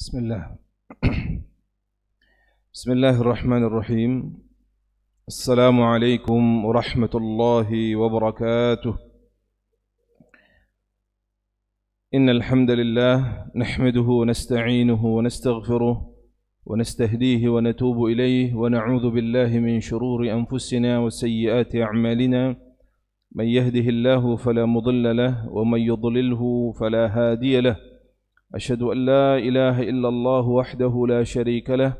بسم الله بسم الله الرحمن الرحيم. السلام عليكم ورحمة الله وبركاته. إن الحمد لله نحمده ونستعينه ونستغفره ونستهديه ونتوب إليه ونعوذ بالله من شرور أنفسنا وسيئات أعمالنا. من يهده الله فلا مضل له ومن يضلله فلا هادي له. أشهد أن لا إله إلا الله وحده لا شريك له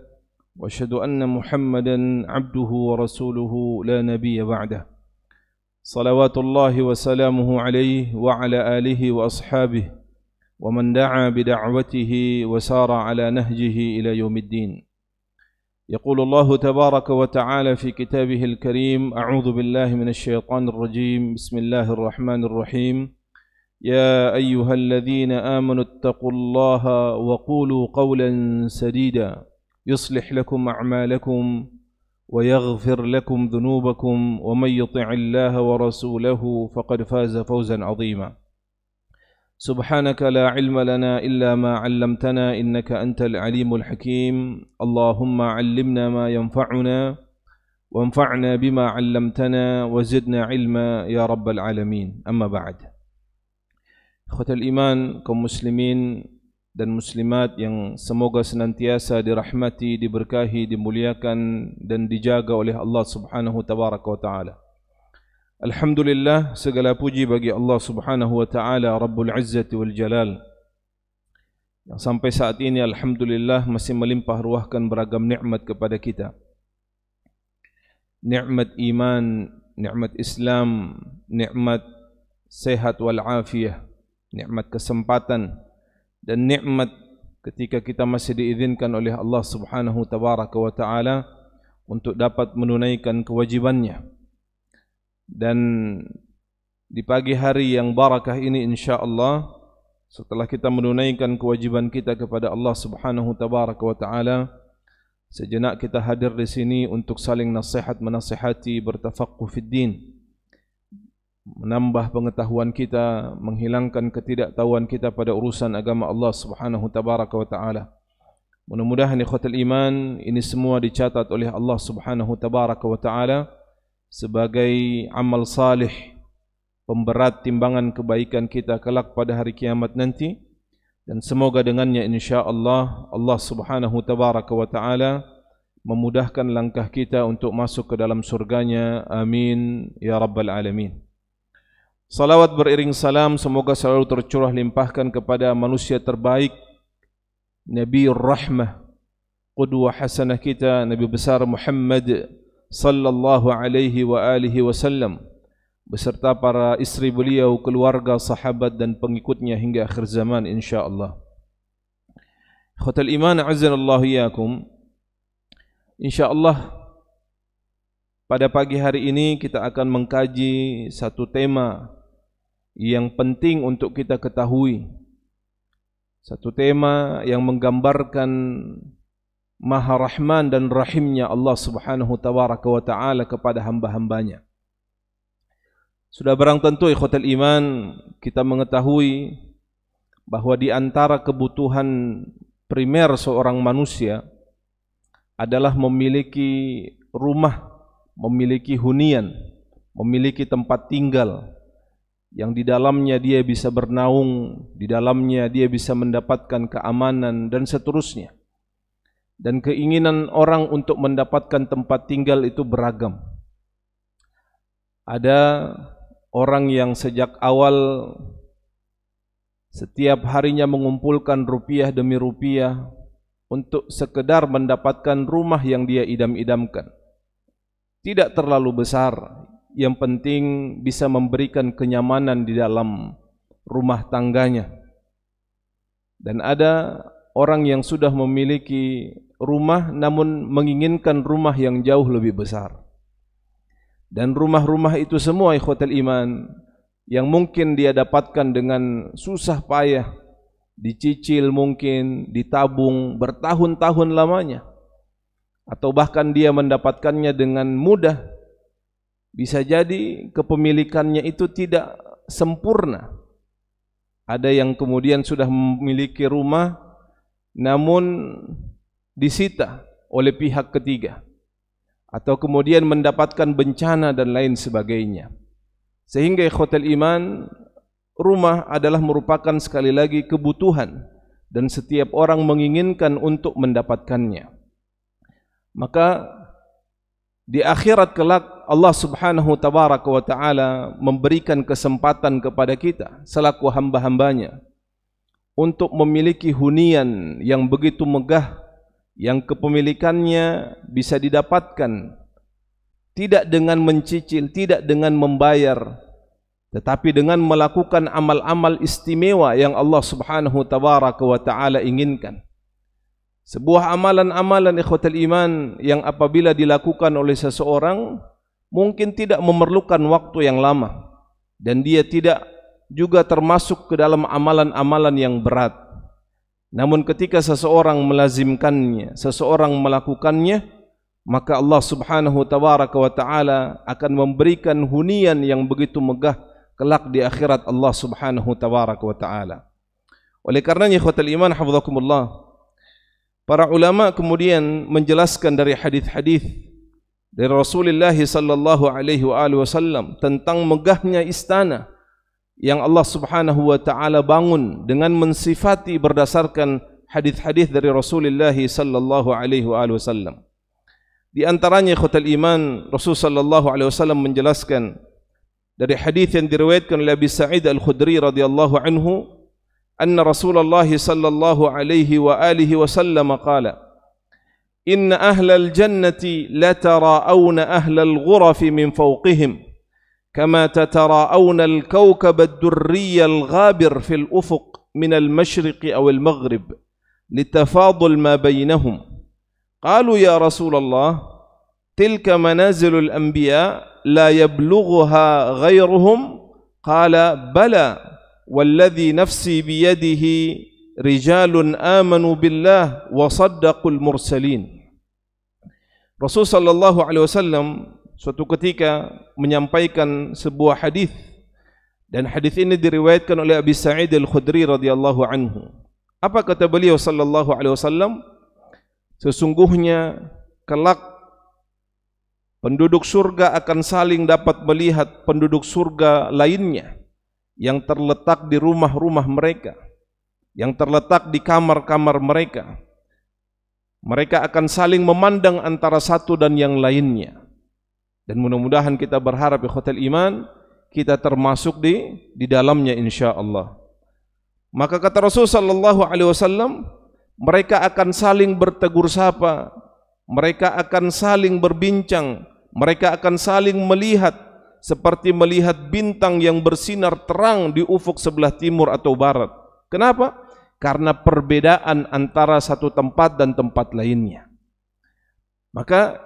وأشهد أن محمدا عبده ورسوله لا نبي بعده. صلوات الله وسلامه عليه وعلى آله وأصحابه ومن دعا بدعوته وسار على نهجه إلى يوم الدين. يقول الله تبارك وتعالى في كتابه الكريم: أعوذ بالله من الشيطان الرجيم. بسم الله الرحمن الرحيم. يا أيها الذين آمنوا اتقوا الله وقولوا قولا سديدا يصلح لكم أعمالكم ويغفر لكم ذنوبكم ومن يطع الله ورسوله فقد فاز فوزا عظيما. سبحانك لا علم لنا إلا ما علمتنا إنك أنت العليم الحكيم. اللهم علمنا ما ينفعنا وانفعنا بما علمتنا وزدنا علما يا رب العالمين. أما بعد. Ikhwatal iman, kaum muslimin dan muslimat yang semoga senantiasa dirahmati, diberkahi, dimuliakan dan dijaga oleh Allah Subhanahu tabaraka wa taala. Alhamdulillah, segala puji bagi Allah Subhanahu wa taala Rabbul Izzati wal Jalal, yang sampai saat ini alhamdulillah masih melimpah ruahkan beragam nikmat kepada kita. Nikmat iman, nikmat Islam, nikmat sehat wal afiyah, nikmat kesempatan dan nikmat ketika kita masih diizinkan oleh Allah Subhanahu tabaraka wa taala untuk dapat menunaikan kewajibannya. Dan di pagi hari yang barakah ini insyaallah, setelah kita menunaikan kewajiban kita kepada Allah Subhanahu tabaraka wa taala, sejenak kita hadir di sini untuk saling nasihat menasihati, bertafaqquh fid din, menambah pengetahuan kita, menghilangkan ketidaktahuan kita pada urusan agama Allah Subhanahu tabaraka wa taala. Mudah-mudahan ikhwatul iman ini semua dicatat oleh Allah Subhanahu tabaraka wa taala sebagai amal salih, pemberat timbangan kebaikan kita kelak pada hari kiamat nanti, dan semoga dengannya insyaallah Allah Subhanahu tabaraka wa taala memudahkan langkah kita untuk masuk ke dalam surganya. Amin ya rabbal alamin. Salawat beriring salam semoga selalu tercurah limpahkan kepada manusia terbaik, Nabiur Rahmah, qudwah hasanah kita, Nabi besar Muhammad sallallahu alaihi wa alihi wasallam, beserta para istri beliau, keluarga, sahabat dan pengikutnya hingga akhir zaman insyaallah. Ikhwatal iman, a'azzanallahu iyyakum. Insyaallah pada pagi hari ini kita akan mengkaji satu tema yang penting untuk kita ketahui, satu tema yang menggambarkan Maha Rahman dan Rahimnya Allah Subhanahu tabaraka wa taala kepada hamba-hambanya. Sudah barang tentu ikhwatal iman, kita mengetahui bahwa di antara kebutuhan primer seorang manusia adalah memiliki rumah, memiliki hunian, memiliki tempat tinggal yang di dalamnya dia bisa bernaung, di dalamnya dia bisa mendapatkan keamanan dan seterusnya. Dan keinginan orang untuk mendapatkan tempat tinggal itu beragam. Ada orang yang sejak awal setiap harinya mengumpulkan rupiah demi rupiah untuk sekedar mendapatkan rumah yang dia idam-idamkan. Tidak terlalu besar, yang penting bisa memberikan kenyamanan di dalam rumah tangganya. Dan ada orang yang sudah memiliki rumah namun menginginkan rumah yang jauh lebih besar. Dan rumah-rumah itu semua ikhwatal iman yang mungkin dia dapatkan dengan susah payah, dicicil mungkin, ditabung bertahun-tahun lamanya, atau bahkan dia mendapatkannya dengan mudah. Bisa jadi kepemilikannya itu tidak sempurna. Ada yang kemudian sudah memiliki rumah namun disita oleh pihak ketiga, atau kemudian mendapatkan bencana dan lain sebagainya. Sehingga ikhwatal iman, rumah adalah merupakan sekali lagi kebutuhan dan setiap orang menginginkan untuk mendapatkannya. Maka di akhirat kelak Allah Subhanahu tabaraka wa taala memberikan kesempatan kepada kita selaku hamba-hambanya untuk memiliki hunian yang begitu megah, yang kepemilikannya bisa didapatkan tidak dengan mencicil, tidak dengan membayar, tetapi dengan melakukan amal-amal istimewa yang Allah Subhanahu tabaraka wa taala inginkan. Sebuah amalan-amalan ikhwatal iman yang apabila dilakukan oleh seseorang mungkin tidak memerlukan waktu yang lama, dan dia tidak juga termasuk ke dalam amalan-amalan yang berat. Namun ketika seseorang melazimkannya, seseorang melakukannya, maka Allah Subhanahu tabaraka wa taala akan memberikan hunian yang begitu megah kelak di akhirat Allah Subhanahu tabaraka wa taala. Oleh karenanya ikhwatal iman hafizakumullah, para ulama kemudian menjelaskan dari hadis-hadis dari Rasulullah sallallahu alaihi wasallam tentang megahnya istana yang Allah Subhanahu wa taala bangun dengan mensifati berdasarkan hadis-hadis dari Rasulullah sallallahu alaihi wasallam. Di antaranya ikhwatal iman, Rasul sallallahu alaihi wasallam menjelaskan dari hadis yang diriwayatkan oleh Abi Sa'id Al-Khudri radhiyallahu anhu, anna Rasulullah sallallahu alaihi wa alihi wasallam qala, inna ahlal jannati la tara'awna ahlal ghurafi min fawqihim kama tatara'awna al-kawkab ad-durriy al-ghabir fil ufuq min al-mashriq aw al-maghrib litafadul ma bainahum. Qalu ya Rasulullah, tilka manazilul anbiya la yablughuha ghayruhum? Qala bala walladhi nafsi biyadihi rijalun amanu billah wa saddaqul mursalin. Rasul sallallahu alaihi wasallam suatu ketika menyampaikan sebuah hadis, dan hadis ini diriwayatkan oleh Abi Sa'id Al-Khudri radhiyallahu anhu. Apa kata beliau sallallahu alaihi wasallam? Sesungguhnya kelak penduduk surga akan saling dapat melihat penduduk surga lainnya yang terletak di rumah-rumah mereka, yang terletak di kamar-kamar mereka. Mereka akan saling memandang antara satu dan yang lainnya. Dan mudah-mudahan kita berharap ikhwatal iman, kita termasuk di dalamnya insyaallah. Maka kata Rasul sallallahu alaihi wasallam, mereka akan saling bertegur sapa, mereka akan saling berbincang, mereka akan saling melihat seperti melihat bintang yang bersinar terang di ufuk sebelah timur atau barat. Kenapa? Karena perbedaan antara satu tempat dan tempat lainnya. Maka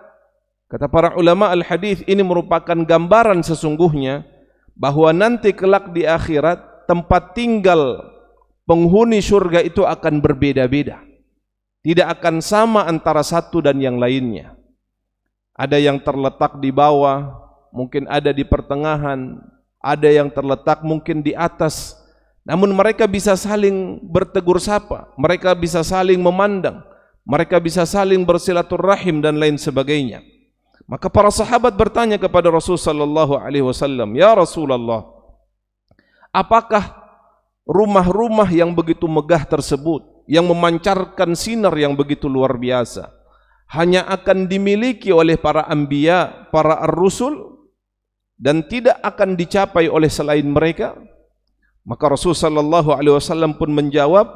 kata para ulama al-hadis, ini merupakan gambaran sesungguhnya bahwa nanti kelak di akhirat tempat tinggal penghuni surga itu akan berbeda-beda. Tidak akan sama antara satu dan yang lainnya. Ada yang terletak di bawah, mungkin ada di pertengahan, ada yang terletak mungkin di atas. Namun mereka bisa saling bertegur sapa, mereka bisa saling memandang, mereka bisa saling bersilaturahim dan lain sebagainya. Maka para sahabat bertanya kepada Rasul sallallahu alaihi wasallam, "Ya Rasulullah, apakah rumah-rumah yang begitu megah tersebut, yang memancarkan sinar yang begitu luar biasa, hanya akan dimiliki oleh para anbiya, para ar-rusul, dan tidak akan dicapai oleh selain mereka?" Maka Rasul sallallahu alaihi wasallam pun menjawab,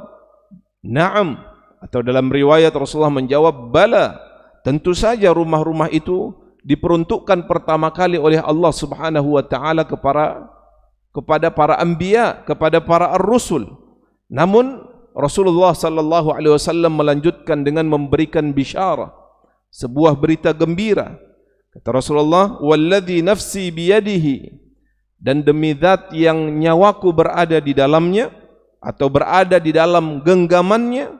"Na'am," atau dalam riwayat Rasulullah menjawab, "Bala." Tentu saja rumah-rumah itu diperuntukkan pertama kali oleh Allah Subhanahu wa taala kepada para anbiya, kepada para ar-rusul. Namun Rasulullah sallallahu alaihi wasallam melanjutkan dengan memberikan bisyarah, sebuah berita gembira. Kata Rasulullah, "Walladzi nafsi biyadihi," dan demi zat yang nyawaku berada di dalamnya atau berada di dalam genggamannya,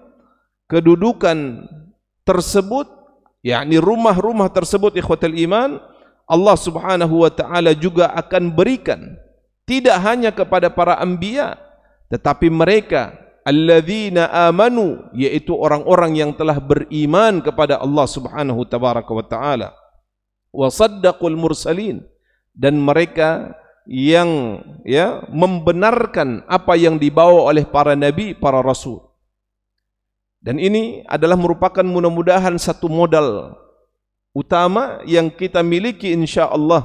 kedudukan tersebut, yakni rumah-rumah tersebut ikhwatul iman, Allah Subhanahu wa taala juga akan berikan tidak hanya kepada para anbiya, tetapi mereka alladzina amanu, yaitu orang-orang yang telah beriman kepada Allah Subhanahu tabaraka wa taala, wa saddaqul mursalin, dan mereka yang membenarkan apa yang dibawa oleh para nabi, para rasul. Dan ini adalah merupakan mudah-mudahan satu modal utama yang kita miliki insyaallah,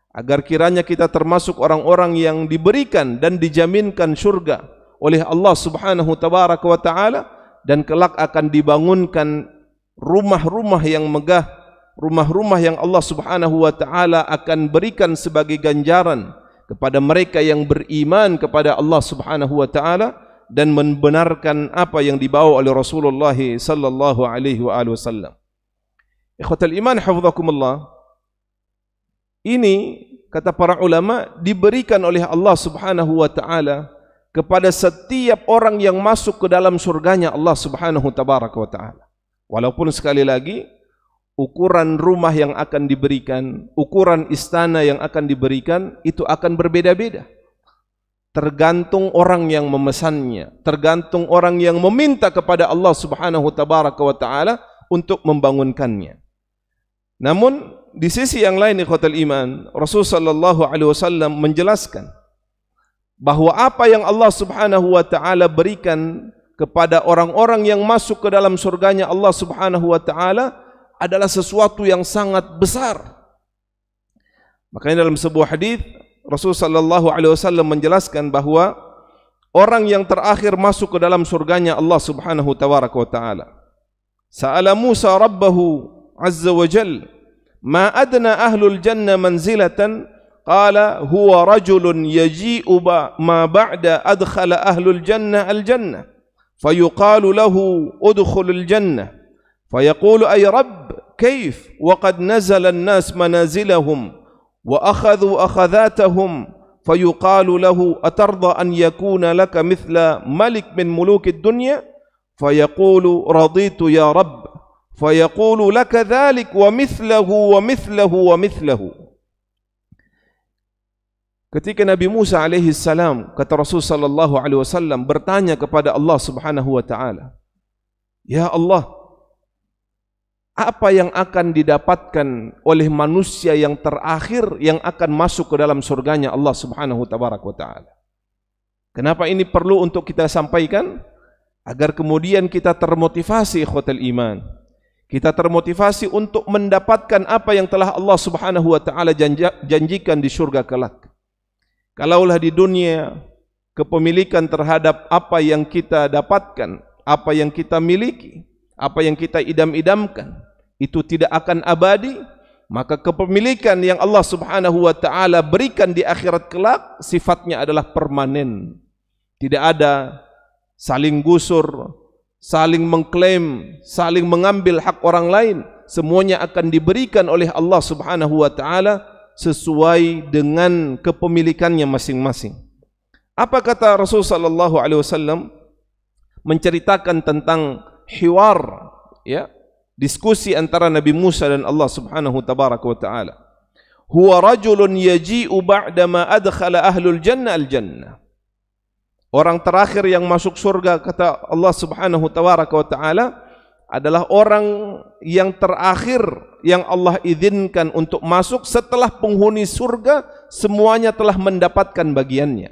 agar kiranya kita termasuk orang-orang yang diberikan dan dijaminkan surga oleh Allah Subhanahu tabaraka wa taala, dan kelak akan dibangunkan rumah-rumah yang megah, rumah-rumah yang Allah Subhanahu wa taala akan berikan sebagai ganjaran kepada mereka yang beriman kepada Allah Subhanahu wa taala dan membenarkan apa yang dibawa oleh Rasulullah sallallahu alaihi wasallam. Ikhwatal iman hafizakumullah, ini kata para ulama diberikan oleh Allah Subhanahu wa taala kepada setiap orang yang masuk ke dalam surganya Allah Subhanahu tabaraka wa taala. Walaupun sekali lagi ukuran rumah yang akan diberikan, ukuran istana yang akan diberikan itu akan berbeda-beda. Tergantung orang yang memesannya, tergantung orang yang meminta kepada Allah Subhanahu tabaraka wa taala untuk membangunkannya. Namun di sisi yang lain ikhwatal iman, Rasul sallallahu alaihi wasallam menjelaskan bahwa apa yang Allah Subhanahu wa taala berikan kepada orang-orang yang masuk ke dalam surganya Allah Subhanahu wa taala adalah sesuatu yang sangat besar. Makanya dalam sebuah hadis Rasul sallallahu alaihi wasallam menjelaskan bahwa orang yang terakhir masuk ke dalam surganya Allah Subhanahu tabaraka wa taala, sa'ala Musa rabbahu azza wa jalla, ma adna ahlul jannah manzilatan, qala huwa rajulun yaji'u ma ba'da adkhala ahlul jannah al-jannah fayuqalu lahu udkhulul jannah fayaqulu ay rabb kayf wa qad nazala an-nas manazilahum وأخذوا أخذاتهم فيقال له أترضى أن يكون لك مثل ملك من ملوك الدنيا فيقول رضيت يا رب فيقول لك ذلك ومثله ومثله ومثله. Ketika Nabi Musa alaihi salam, kata Rasul sallallahu alaihi wasallam, bertanya kepada Allah Subhanahu wa taala, ya Allah, apa yang akan didapatkan oleh manusia yang terakhir yang akan masuk ke dalam surganya Allah Subhanahu tabaraka wa taala? Kenapa ini perlu untuk kita sampaikan? Agar kemudian kita termotivasi ikhwatal iman. Kita termotivasi untuk mendapatkan apa yang telah Allah Subhanahu wa taala janjikan di surga kelak. Kalaulah di dunia kepemilikan terhadap apa yang kita dapatkan, apa yang kita miliki, apa yang kita idam-idamkan itu tidak akan abadi, maka kepemilikan yang Allah Subhanahu wa taala berikan di akhirat kelak sifatnya adalah permanen. Tidak ada saling gusur, saling mengklaim, saling mengambil hak orang lain. Semuanya akan diberikan oleh Allah Subhanahu wa taala sesuai dengan kepemilikannya masing-masing. Apa kata Rasul sallallahu alaihi wasallam menceritakan tentang hiwar, diskusi antara Nabi Musa dan Allah Subhanahu tabaraka wa taala. Huwa rajulun yaji'u ba'da ma adkhala ahlul jannah al-jannah. Orang terakhir yang masuk surga, kata Allah Subhanahu tabaraka wa taala, adalah orang yang terakhir yang Allah izinkan untuk masuk setelah penghuni surga semuanya telah mendapatkan bagiannya.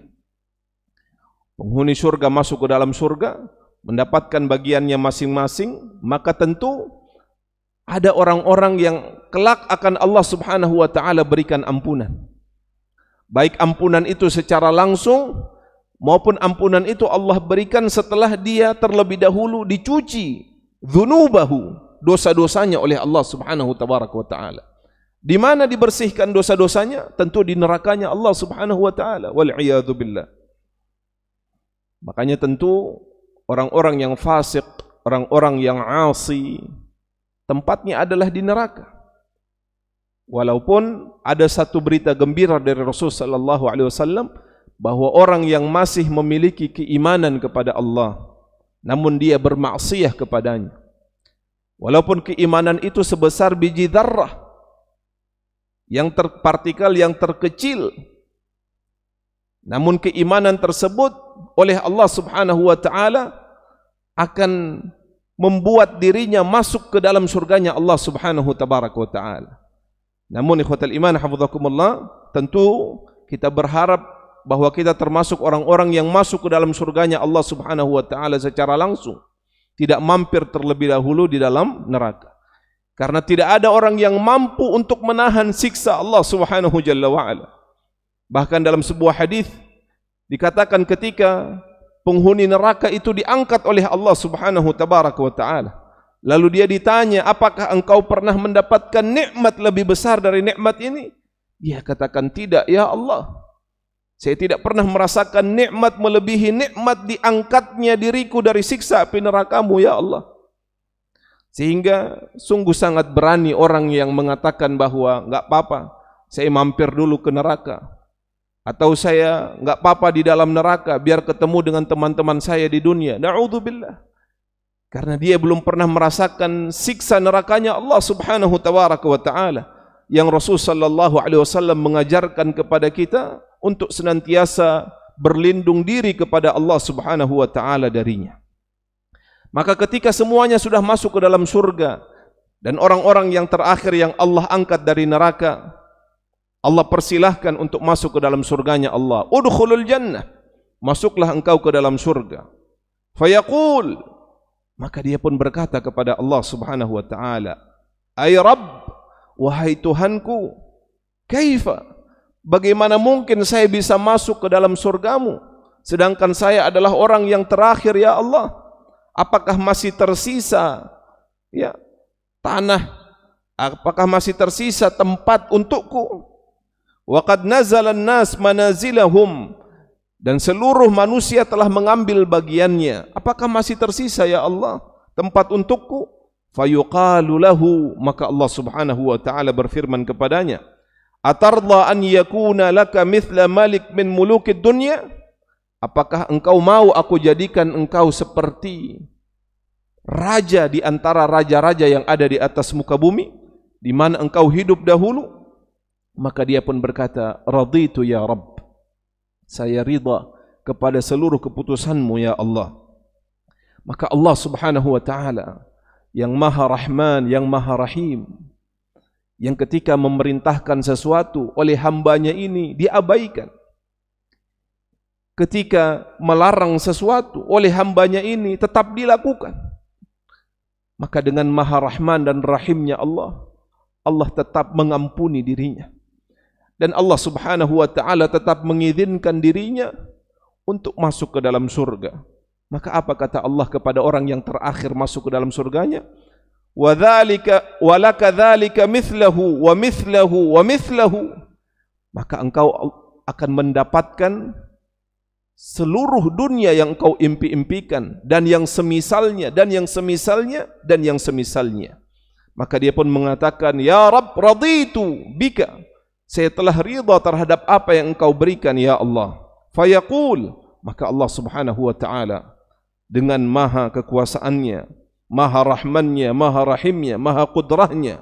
Penghuni surga masuk ke dalam surga, mendapatkan bagiannya masing-masing, maka tentu ada orang-orang yang kelak akan Allah Subhanahu wa taala berikan ampunan. Baik ampunan itu secara langsung maupun ampunan itu Allah berikan setelah dia terlebih dahulu dicuci dzunubahu, dosa-dosanya oleh Allah Subhanahu tabaraka wa taala. Di mana dibersihkan dosa-dosanya? Tentu di nerakanya Allah Subhanahu wa taala. Wal iyadzu billah. Makanya tentu orang-orang yang fasik, orang-orang yang asi, tempatnya adalah di neraka. Walaupun ada satu berita gembira dari Rasul sallallahu alaihi wasallam bahwa orang yang masih memiliki keimanan kepada Allah namun dia bermaksiat kepadanya, walaupun keimanan itu sebesar biji dzarrah, yang partikel yang terkecil Namun keimanan tersebut oleh Allah Subhanahu wa taala akan membuat dirinya masuk ke dalam surganya Allah Subhanahu tabaraka wa taala. Namun ikhwatal iman hafizakumullah, tentu kita berharap bahwa kita termasuk orang-orang yang masuk ke dalam surganya Allah Subhanahu wa taala secara langsung, tidak mampir terlebih dahulu di dalam neraka. Karena tidak ada orang yang mampu untuk menahan siksa Allah Subhanahu jalla wa ala. Bahkan dalam sebuah hadis dikatakan ketika penghuni neraka itu diangkat oleh Allah Subhanahu tabaraka wa taala, lalu dia ditanya, apakah engkau pernah mendapatkan nikmat lebih besar dari nikmat ini? Dia katakan, tidak ya Allah, saya tidak pernah merasakan nikmat melebihi nikmat diangkatnya diriku dari siksa api nerakamu ya Allah. Sehingga sungguh sangat berani orang yang mengatakan bahwa enggak apa-apa, saya mampir dulu ke neraka, atau saya enggak apa-apa di dalam neraka biar ketemu dengan teman-teman saya di dunia. Na'udzubillah. Karena dia belum pernah merasakan siksa nerakanya Allah Subhanahu tabaraka wa taala yang Rasul sallallahu alaihi wasallam mengajarkan kepada kita untuk senantiasa berlindung diri kepada Allah Subhanahu wa taala darinya. Maka ketika semuanya sudah masuk ke dalam surga dan orang-orang yang terakhir yang Allah angkat dari neraka, Allah persilahkan untuk masuk ke dalam surganya Allah. Udkhulul jannah, masuklah engkau ke dalam surga. Fayaqul, maka dia pun berkata kepada Allah Subhanahu wa taala, ay Rabb, wahai Tuhanku, kaifa, bagaimana mungkin saya bisa masuk ke dalam surgamu sedangkan saya adalah orang yang terakhir ya Allah? Apakah masih tersisa ya tanah? Apakah masih tersisa tempat untukku? Wa qad nazala an-nas manazilahum, dan seluruh manusia telah mengambil bagiannya. Apakah masih tersisa ya Allah tempat untukku? Fayuqalu lahu, maka Allah Subhanahu wa taala berfirman kepadanya, atarda an yakuna laka mithla malik min mulukid dunya? Apakah engkau mau aku jadikan engkau seperti raja di antara raja-raja yang ada di atas muka bumi, di mana engkau hidup dahulu? Maka dia pun berkata, raditu ya Rabb, saya ridha kepada seluruh keputusanmu ya Allah. Maka Allah Subhanahu wa taala yang Maha Rahman, yang Maha Rahim, yang ketika memerintahkan sesuatu oleh hambanya ini diabaikan, ketika melarang sesuatu oleh hambanya ini tetap dilakukan, maka dengan Maha Rahman dan Rahimnya Allah, Allah tetap mengampuni dirinya, dan Allah Subhanahu wa taala tetap mengizinkan dirinya untuk masuk ke dalam surga. Maka apa kata Allah kepada orang yang terakhir masuk ke dalam surganya? Wa dzalika wa laka dzalika mithlahu wa mithlahu wa mithlahu. Maka engkau akan mendapatkan seluruh dunia yang engkau impi-impikan, dan yang semisalnya, dan yang semisalnya, dan yang semisalnya. Maka dia pun mengatakan, ya Rabb, raditu bika, saya telah ridha terhadap apa yang engkau berikan ya Allah. Fayaqul, maka Allah Subhanahu wa taala dengan maha kekuasaannya, maha rahmannya, maha rahimnya, maha qudrahnya,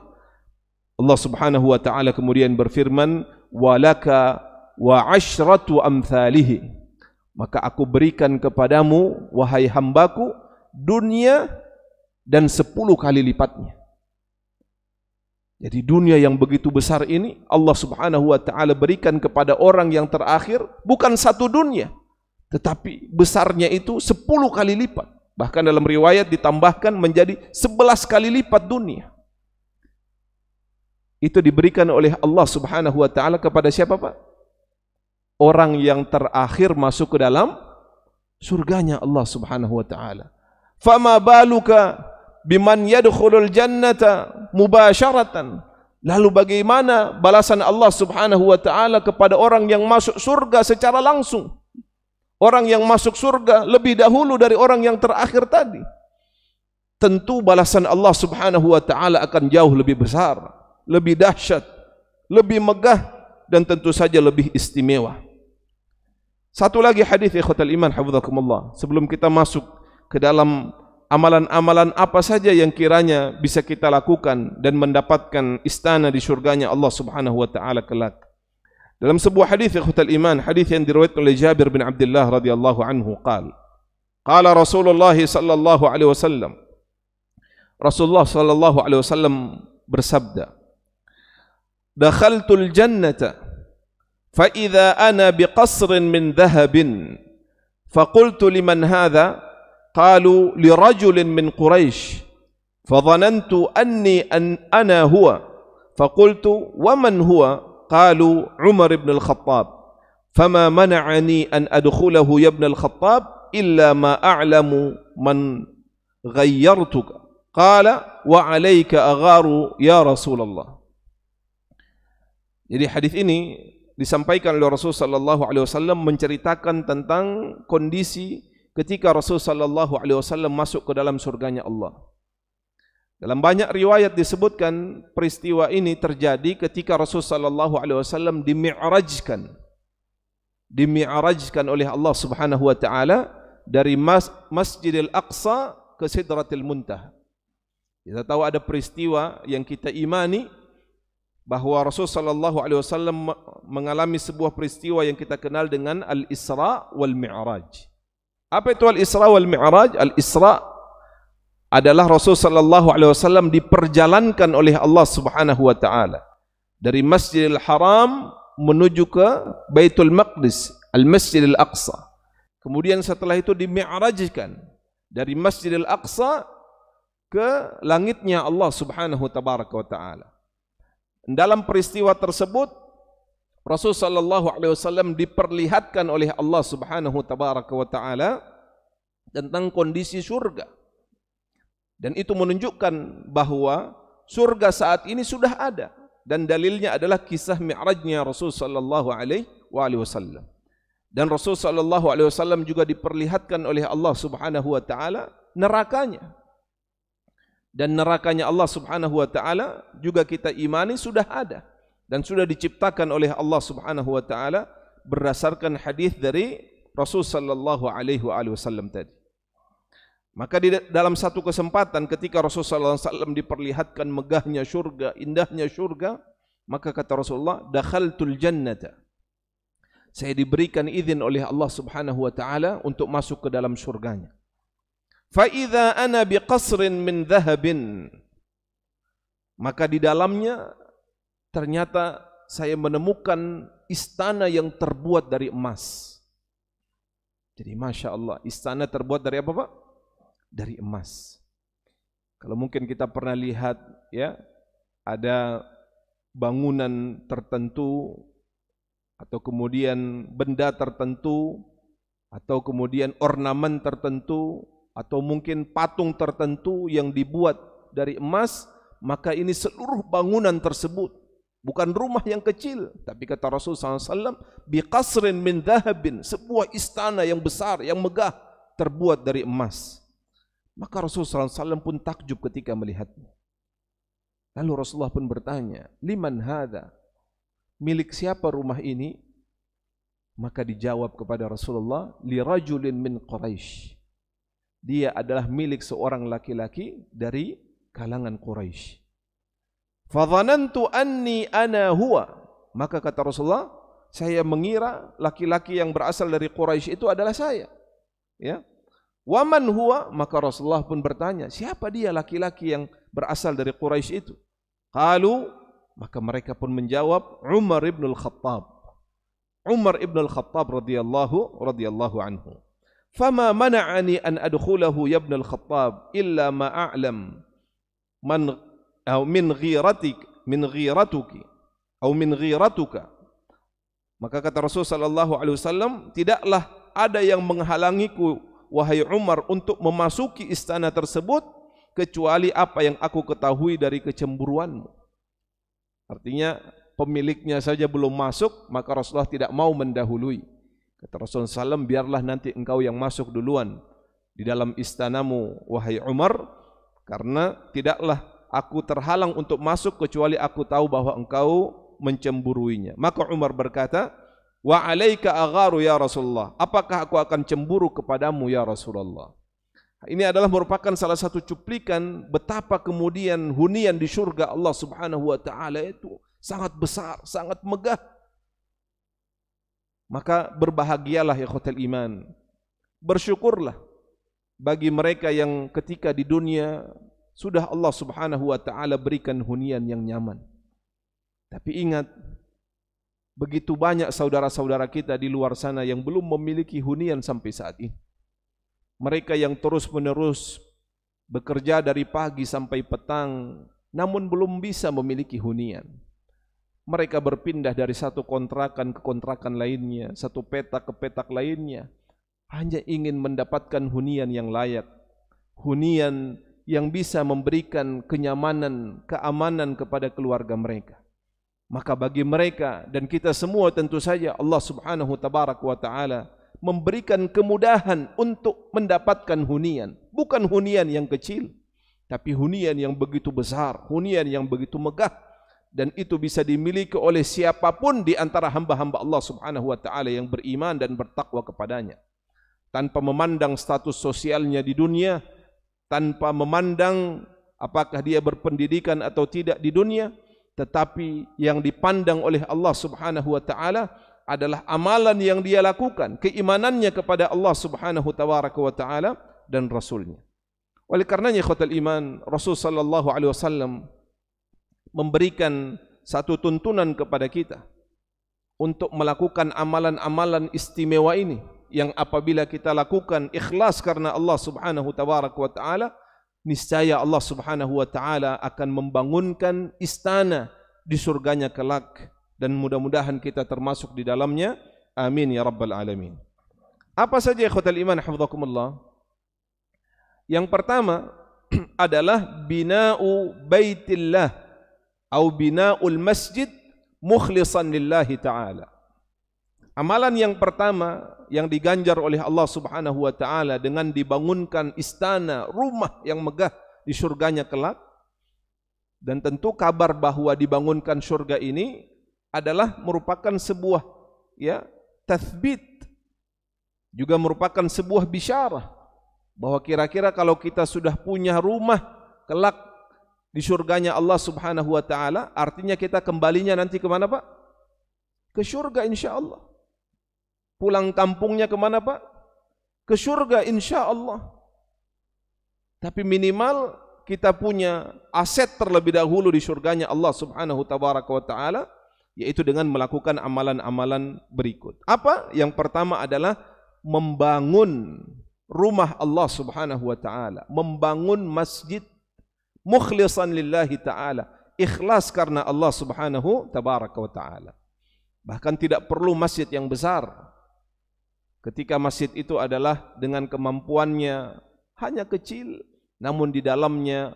Allah Subhanahu wa taala kemudian berfirman, walaka wa asyratu amthalihi, maka aku berikan kepadamu wahai hambaku dunia dan 10 kali lipatnya. Jadi dunia yang begitu besar ini Allah Subhanahu wa taala berikan kepada orang yang terakhir, bukan satu dunia, tetapi besarnya itu 10 kali lipat. Bahkan dalam riwayat ditambahkan menjadi 11 kali lipat dunia. Itu diberikan oleh Allah Subhanahu wa taala kepada siapa, Pak? Orang yang terakhir masuk ke dalam surganya Allah Subhanahu wa taala. Fama baluka biman yadkhulul jannata mubasharatan. Lalu bagaimana balasan Allah Subhanahu wa taala kepada orang yang masuk surga secara langsung? Orang yang masuk surga lebih dahulu dari orang yang terakhir tadi. Tentu balasan Allah Subhanahu wa taala akan jauh lebih besar, lebih dahsyat, lebih megah, dan tentu saja lebih istimewa. Satu lagi hadis ikhwatal iman hafizakumullah, sebelum kita masuk ke dalam amalan-amalan apa saja yang kiranya bisa kita lakukan dan mendapatkan istana di surganya Allah Subhanahu wa taala kelak. Dalam sebuah hadis ikhwatal iman, hadis yang diriwayatkan oleh Jabir bin Abdullah radhiyallahu anhu, qala Rasulullah sallallahu alaihi wasallam, Rasulullah sallallahu alaihi wasallam bersabda, dakhaltul jannata fa idza ana biqasrin min dhahabin faqultu liman hadha qalu lirajulin min Quraisy fadhanantu anni ana huwa faqultu waman huwa qalu Umar ibn al-Khattab fama mana'ani an adkhulahu ya ibn al-Khattab illa ma a'lamu man ghayyartuka qala wa 'alaika agharu ya Rasulullah. Jadi hadis ini disampaikan oleh Rasul sallallahu alaihi wasallam menceritakan tentang kondisi ketika Rasul sallallahu alaihi wasallam masuk ke dalam surganya Allah. Dalam banyak riwayat disebutkan peristiwa ini terjadi ketika Rasul sallallahu alaihi wasallam dimi'rajkan oleh Allah Subhanahu wa taala dari Masjidil Aqsa ke Sidratil Muntaha. Kita tahu ada peristiwa yang kita imani bahwa Rasul sallallahu alaihi wasallam mengalami sebuah peristiwa yang kita kenal dengan Al-Isra wal Mi'raj. Apa itu Al-Isra wal Mi'raj? Al-Isra adalah Rasul sallallahu alaihi wasallam diperjalankan oleh Allah Subhanahu wa taala dari Masjidil Haram menuju ke Baitul Maqdis, Al-Masjidil Aqsa. Kemudian setelah itu dimi'rajkan dari Masjidil Aqsa ke langitnya Allah Subhanahu tabaraka wa taala. Dalam peristiwa tersebut Rasul sallallahu alaihi wasallam diperlihatkan oleh Allah Subhanahu tabaraka wa taala tentang kondisi surga. Dan itu menunjukkan bahwa surga saat ini sudah ada, dan dalilnya adalah kisah Mi'rajnya Rasul sallallahu alaihi wasallam. Dan Rasul sallallahu alaihi wasallam juga diperlihatkan oleh Allah Subhanahu wa taala nerakanya. Dan nerakanya Allah Subhanahu wa taala juga kita imani sudah ada dan sudah diciptakan oleh Allah Subhanahu wa taala berdasarkan hadis dari Rasul sallallahu alaihi wasallam tadi. Maka di dalam satu kesempatan ketika Rasulullah SAW diperlihatkan megahnya syurga, indahnya syurga, maka kata Rasulullah, dakhaltul jannata. Saya diberikan izin oleh Allah Subhanahu wa taala untuk masuk ke dalam surganya. Fa idza ana biqasrin min dhahabin. Maka di dalamnya ternyata saya menemukan istana yang terbuat dari emas. Jadi Masya Allah, istana terbuat dari apa Pak? Dari emas. Kalau mungkin kita pernah lihat ya, ada bangunan tertentu atau kemudian benda tertentu atau kemudian ornamen tertentu atau mungkin patung tertentu yang dibuat dari emas, maka ini seluruh bangunan tersebut bukan rumah yang kecil, tapi kata Rasulullah SAW, biqasrin min dhahabin, sebuah istana yang besar, yang megah, terbuat dari emas. Maka Rasulullah SAW pun takjub ketika melihatnya. Lalu Rasulullah pun bertanya, liman hadha? Milik siapa rumah ini? Maka dijawab kepada Rasulullah, li rajulin min Quraisy. Dia adalah milik seorang laki-laki dari kalangan Quraisy. Fadhanantu anni ana huwa. Maka kata Rasulullah, saya mengira laki-laki yang berasal dari Quraisy itu adalah saya. Ya. Waman huwa, maka Rasulullah pun bertanya, siapa dia laki-laki yang berasal dari Quraisy itu? Qalu, maka mereka pun menjawab, Umar ibn al-Khattab. Umar ibn al-Khattab radhiyallahu anhu. Fama mana'ani an adkhulahu ya ibn al-Khattab illa ma a'lam man min ghiratuki atau min ghiratuka. Maka kata Rasul sallallahu alaihi wasallam, tidaklah ada yang menghalangiku wahai Umar untuk memasuki istana tersebut kecuali apa yang aku ketahui dari kecemburuanmu. Artinya pemiliknya saja belum masuk, maka Rasulullah tidak mau mendahului. Kata Rasulullah SAW, biarlah nanti engkau yang masuk duluan di dalam istanamu wahai Umar, karena tidaklah aku terhalang untuk masuk kecuali aku tahu bahwa engkau mencemburuinya. Maka Umar berkata, wa alaika agharu ya Rasulullah, apakah aku akan cemburu kepadamu ya Rasulullah? Ini adalah merupakan salah satu cuplikan betapa kemudian hunian di surga Allah Subhanahu wa taala itu sangat besar, sangat megah. Maka berbahagialah ikhwatal iman, bersyukurlah bagi mereka yang ketika di dunia sudah Allah Subhanahu wa taala berikan hunian yang nyaman. Tapi ingat, begitu banyak saudara-saudara kita di luar sana yang belum memiliki hunian sampai saat ini. Mereka yang terus-menerus bekerja dari pagi sampai petang, namun belum bisa memiliki hunian. Mereka berpindah dari satu kontrakan ke kontrakan lainnya, satu petak ke petak lainnya, hanya ingin mendapatkan hunian yang layak, hunian yang bisa memberikan kenyamanan, keamanan kepada keluarga mereka. Maka bagi mereka dan kita semua tentu saja Allah Subhanahu tabaraka wa taala memberikan kemudahan untuk mendapatkan hunian, bukan hunian yang kecil, tapi hunian yang begitu besar, hunian yang begitu megah, dan itu bisa dimiliki oleh siapapun di antara hamba-hamba Allah Subhanahu wa taala yang beriman dan bertakwa kepadanya, tanpa memandang status sosialnya di dunia, tanpa memandang apakah dia berpendidikan atau tidak di dunia, tetapi yang dipandang oleh Allah Subhanahu wa taala adalah amalan yang dia lakukan, keimanannya kepada Allah Subhanahu wa taala dan Rasulnya. Oleh karenanya ikhwatal iman, Rasul sallallahu alaihi wasallam memberikan satu tuntunan kepada kita untuk melakukan amalan-amalan istimewa ini, yang apabila kita lakukan ikhlas karena Allah Subhanahu wa taala, niscaya Allah Subhanahu wa taala akan membangunkan istana di surganya kelak, dan mudah-mudahan kita termasuk di dalamnya. Amin ya rabbal alamin. Apa saja ikhwatal iman hafizakumullah? Yang pertama adalah bina'u baitillah atau bina'ul masjid mukhlishan lillahi ta'ala. Amalan yang pertama yang diganjar oleh Allah Subhanahu wa taala dengan dibangunkan istana, rumah yang megah di surganya kelak. Dan tentu kabar bahwa dibangunkan surga ini adalah merupakan sebuah tathbit, juga merupakan sebuah bisyarah bahwa kira-kira kalau kita sudah punya rumah kelak di surganya Allah Subhanahu wa taala, artinya kita kembalinya nanti ke mana, Pak? Ke surga insyaallah. Pulang kampungnya ke mana, Pak? Ke surga insyaallah. Tapi minimal kita punya aset terlebih dahulu di surganya Allah Subhanahu wa taala, yaitu dengan melakukan amalan-amalan berikut. Apa? Yang pertama adalah membangun rumah Allah Subhanahu wa taala, membangun masjid mukhlishan lillahi taala, ikhlas karena Allah Subhanahu wa taala. Bahkan tidak perlu masjid yang besar. Ketika masjid itu adalah dengan kemampuannya hanya kecil, namun di dalamnya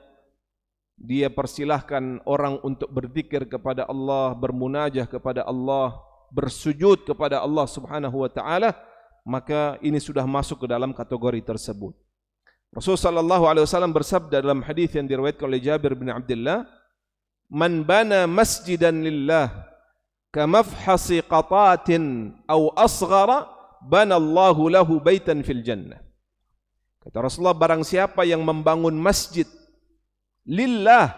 dia persilahkan orang untuk berzikir kepada Allah, bermunajah kepada Allah, bersujud kepada Allah Subhanahu wa taala, maka ini sudah masuk ke dalam kategori tersebut. Rasulullah sallallahu alaihi wasallam bersabda dalam hadis yang diriwayatkan oleh Jabir bin Abdullah, "Man bana masjidan lillah kamafhasi qatatin aw asghara, bana Allahu lahu baitan fil jannah." Kata Rasulullah, barang siapa yang membangun masjid lillah,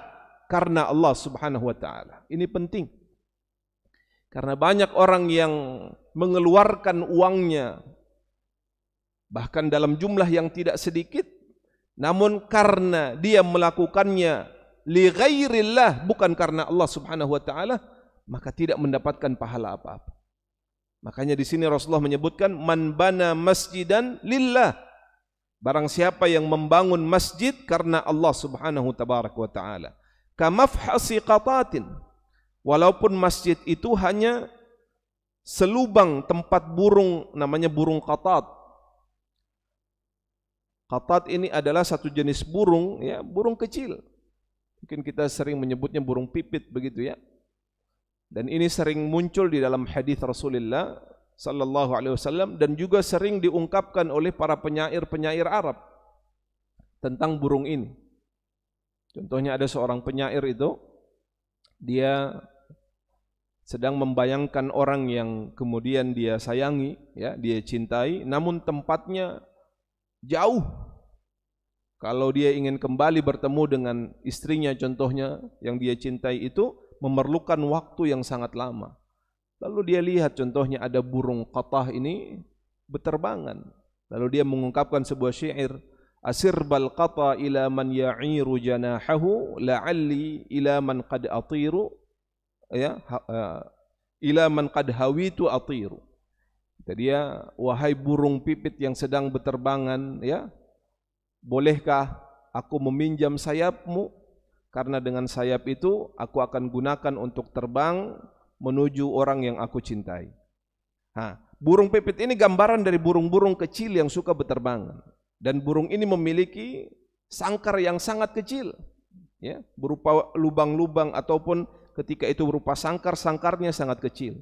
karena Allah Subhanahu wa taala. Ini penting. Karena banyak orang yang mengeluarkan uangnya bahkan dalam jumlah yang tidak sedikit, namun karena dia melakukannya li ghairillah, bukan karena Allah Subhanahu wa taala, maka tidak mendapatkan pahala apa-apa. Makanya di sini Rasulullah menyebutkan man bana masjidan lillah, barang siapa yang membangun masjid karena Allah Subhanahu wa taala. Kamafhasi qatatin, walaupun masjid itu hanya selubang tempat burung, namanya burung qatat. Qatat ini adalah satu jenis burung, ya, burung kecil. Mungkin kita sering menyebutnya burung pipit begitu ya. Dan ini sering muncul di dalam hadis Rasulullah sallallahu alaihi wasallam, dan juga sering diungkapkan oleh para penyair-penyair Arab tentang burung ini. Contohnya ada seorang penyair itu, dia sedang membayangkan orang yang kemudian dia sayangi, ya, dia cintai, namun tempatnya jauh. Kalau dia ingin kembali bertemu dengan istrinya contohnya yang dia cintai itu memerlukan waktu yang sangat lama. Lalu dia lihat contohnya ada burung qatah ini berterbangan. Lalu dia mengungkapkan sebuah syair, asirbal qata ila man ya'iru janahahu la'alli ila man qad atiru ya ila man qad hawitu atiru. Kata dia, wahai burung pipit yang sedang berterbangan, ya, bolehkah aku meminjam sayapmu? Karena dengan sayap itu aku akan gunakan untuk terbang menuju orang yang aku cintai. Burung pipit ini gambaran dari burung-burung kecil yang suka berterbangan. Dan burung ini memiliki sangkar yang sangat kecil, ya, berupa lubang-lubang ataupun ketika itu berupa sangkar, sangkarnya sangat kecil.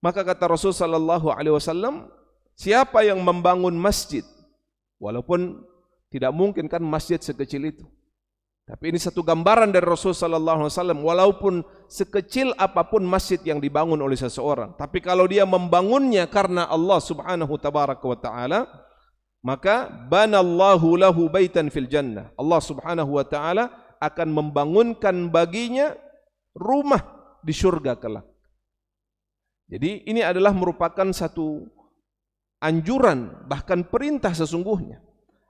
Maka kata Rasul sallallahu alaihi wasallam, siapa yang membangun masjid, walaupun tidak mungkin kan masjid sekecil itu, tapi ini satu gambaran dari Rasul sallallahu alaihi wasallam, walaupun sekecil apapun masjid yang dibangun oleh seseorang, tapi kalau dia membangunnya karena Allah Subhanahu tabaraka wa taala, maka banallahu lahu baitan fil jannah. Allah Subhanahu wa taala akan membangunkan baginya rumah di surga kelak. Jadi ini adalah merupakan satu anjuran, bahkan perintah sesungguhnya,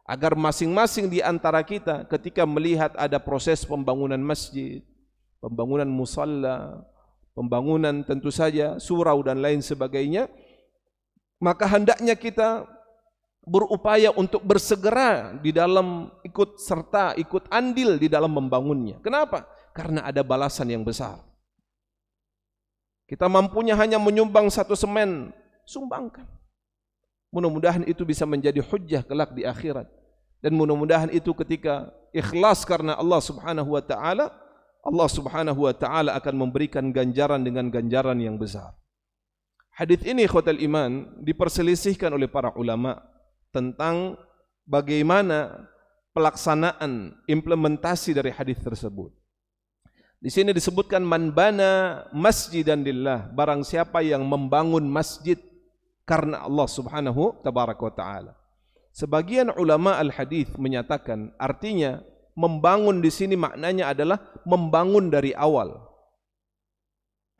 agar masing-masing di antara kita ketika melihat ada proses pembangunan masjid, pembangunan musalla, pembangunan tentu saja surau dan lain sebagainya, maka hendaknya kita berupaya untuk bersegera di dalam ikut serta, ikut andil di dalam membangunnya. Kenapa? Karena ada balasan yang besar. Kita mampunya hanya menyumbang 1 semen, sumbangkan. Mudah-mudahan itu bisa menjadi hujjah kelak di akhirat. Dan mudah-mudahan itu ketika ikhlas karena Allah Subhanahu wa taala, Allah Subhanahu wa taala akan memberikan ganjaran dengan ganjaran yang besar. Hadis ini ikhwatal iman diperselisihkan oleh para ulama tentang bagaimana pelaksanaan implementasi dari hadis tersebut. Di sini disebutkan man bana masjidan lillah, barang siapa yang membangun masjid karena Allah Subhanahu tabaraka wa taala. Sebagian ulama al-hadis menyatakan artinya membangun di sini maknanya adalah membangun dari awal.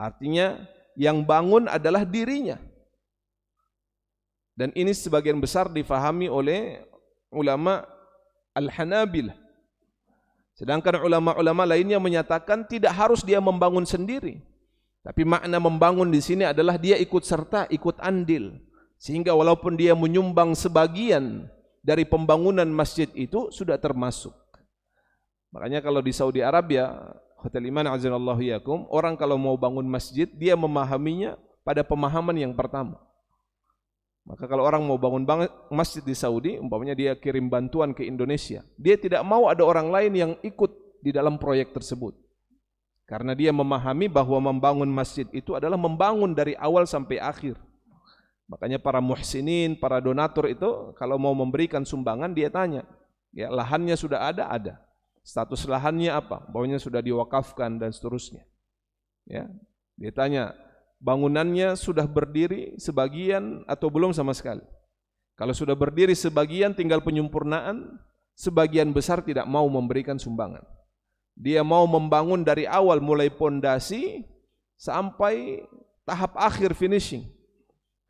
Artinya yang bangun adalah dirinya. Dan ini sebagian besar difahami oleh ulama al-Hanabilah. Sedangkan ulama-ulama lainnya menyatakan tidak harus dia membangun sendiri. Tapi makna membangun di sini adalah dia ikut serta, ikut andil. Sehingga walaupun dia menyumbang sebagian dari pembangunan masjid itu sudah termasuk. Makanya kalau di Saudi Arabia, Hotel Iman azanallahu yakum, orang kalau mau bangun masjid, dia memahaminya pada pemahaman yang pertama. Maka kalau orang mau bangun masjid di Saudi, umpamanya dia kirim bantuan ke Indonesia, dia tidak mau ada orang lain yang ikut di dalam proyek tersebut. Karena dia memahami bahwa membangun masjid itu adalah membangun dari awal sampai akhir. Makanya para muhsinin, para donatur itu kalau mau memberikan sumbangan dia tanya, ya lahannya sudah ada. Status lahannya apa? Bahwanya sudah diwakafkan dan seterusnya. Ya, dia tanya, bangunannya sudah berdiri sebagian atau belum sama sekali. Kalau sudah berdiri sebagian tinggal penyempurnaan, sebagian besar tidak mau memberikan sumbangan. Dia mau membangun dari awal mulai pondasi sampai tahap akhir finishing.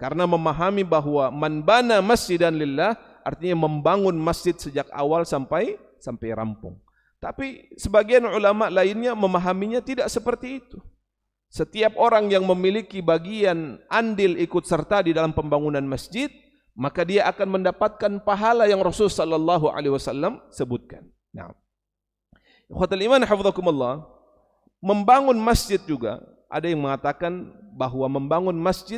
Karena memahami bahwa man bana masjidan lillah artinya membangun masjid sejak awal sampai rampung. Tapi sebagian ulama lainnya memahaminya tidak seperti itu. Setiap orang yang memiliki bagian andil ikut serta di dalam pembangunan masjid, maka dia akan mendapatkan pahala yang Rasul sallallahu alaihi wasallam sebutkan. Nah, ikhwatul iman hafizakumullah, membangun masjid juga ada yang mengatakan bahwa membangun masjid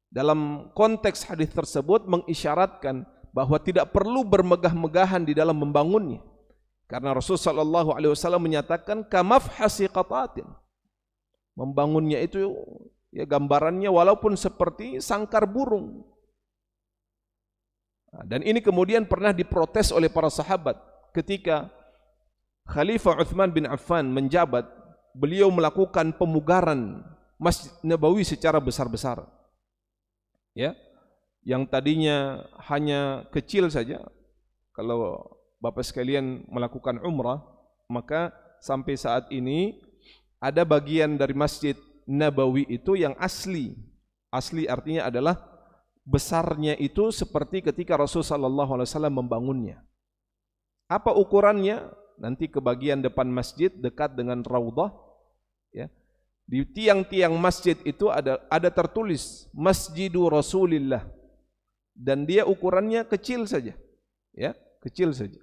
dalam konteks hadis tersebut mengisyaratkan bahwa tidak perlu bermegah-megahan di dalam membangunnya. Karena Rasul sallallahu alaihi wasallam menyatakan kamafhasi qatatin. Membangunnya itu ya gambarannya walaupun seperti sangkar burung. Dan ini kemudian pernah diprotes oleh para sahabat ketika Khalifah Uthman bin Affan menjabat, beliau melakukan pemugaran Masjid Nabawi secara besar-besaran. Ya, yang tadinya hanya kecil saja, kalau Bapak sekalian melakukan umrah, maka sampai saat ini ada bagian dari masjid Nabawi itu yang asli. Asli artinya adalah besarnya itu seperti ketika Rasulullah SAW membangunnya. Apa ukurannya? Nanti ke bagian depan masjid dekat dengan Raudhah, ya. Di tiang-tiang masjid itu ada tertulis Masjidu Rasulillah, dan dia ukurannya kecil saja, ya, kecil saja.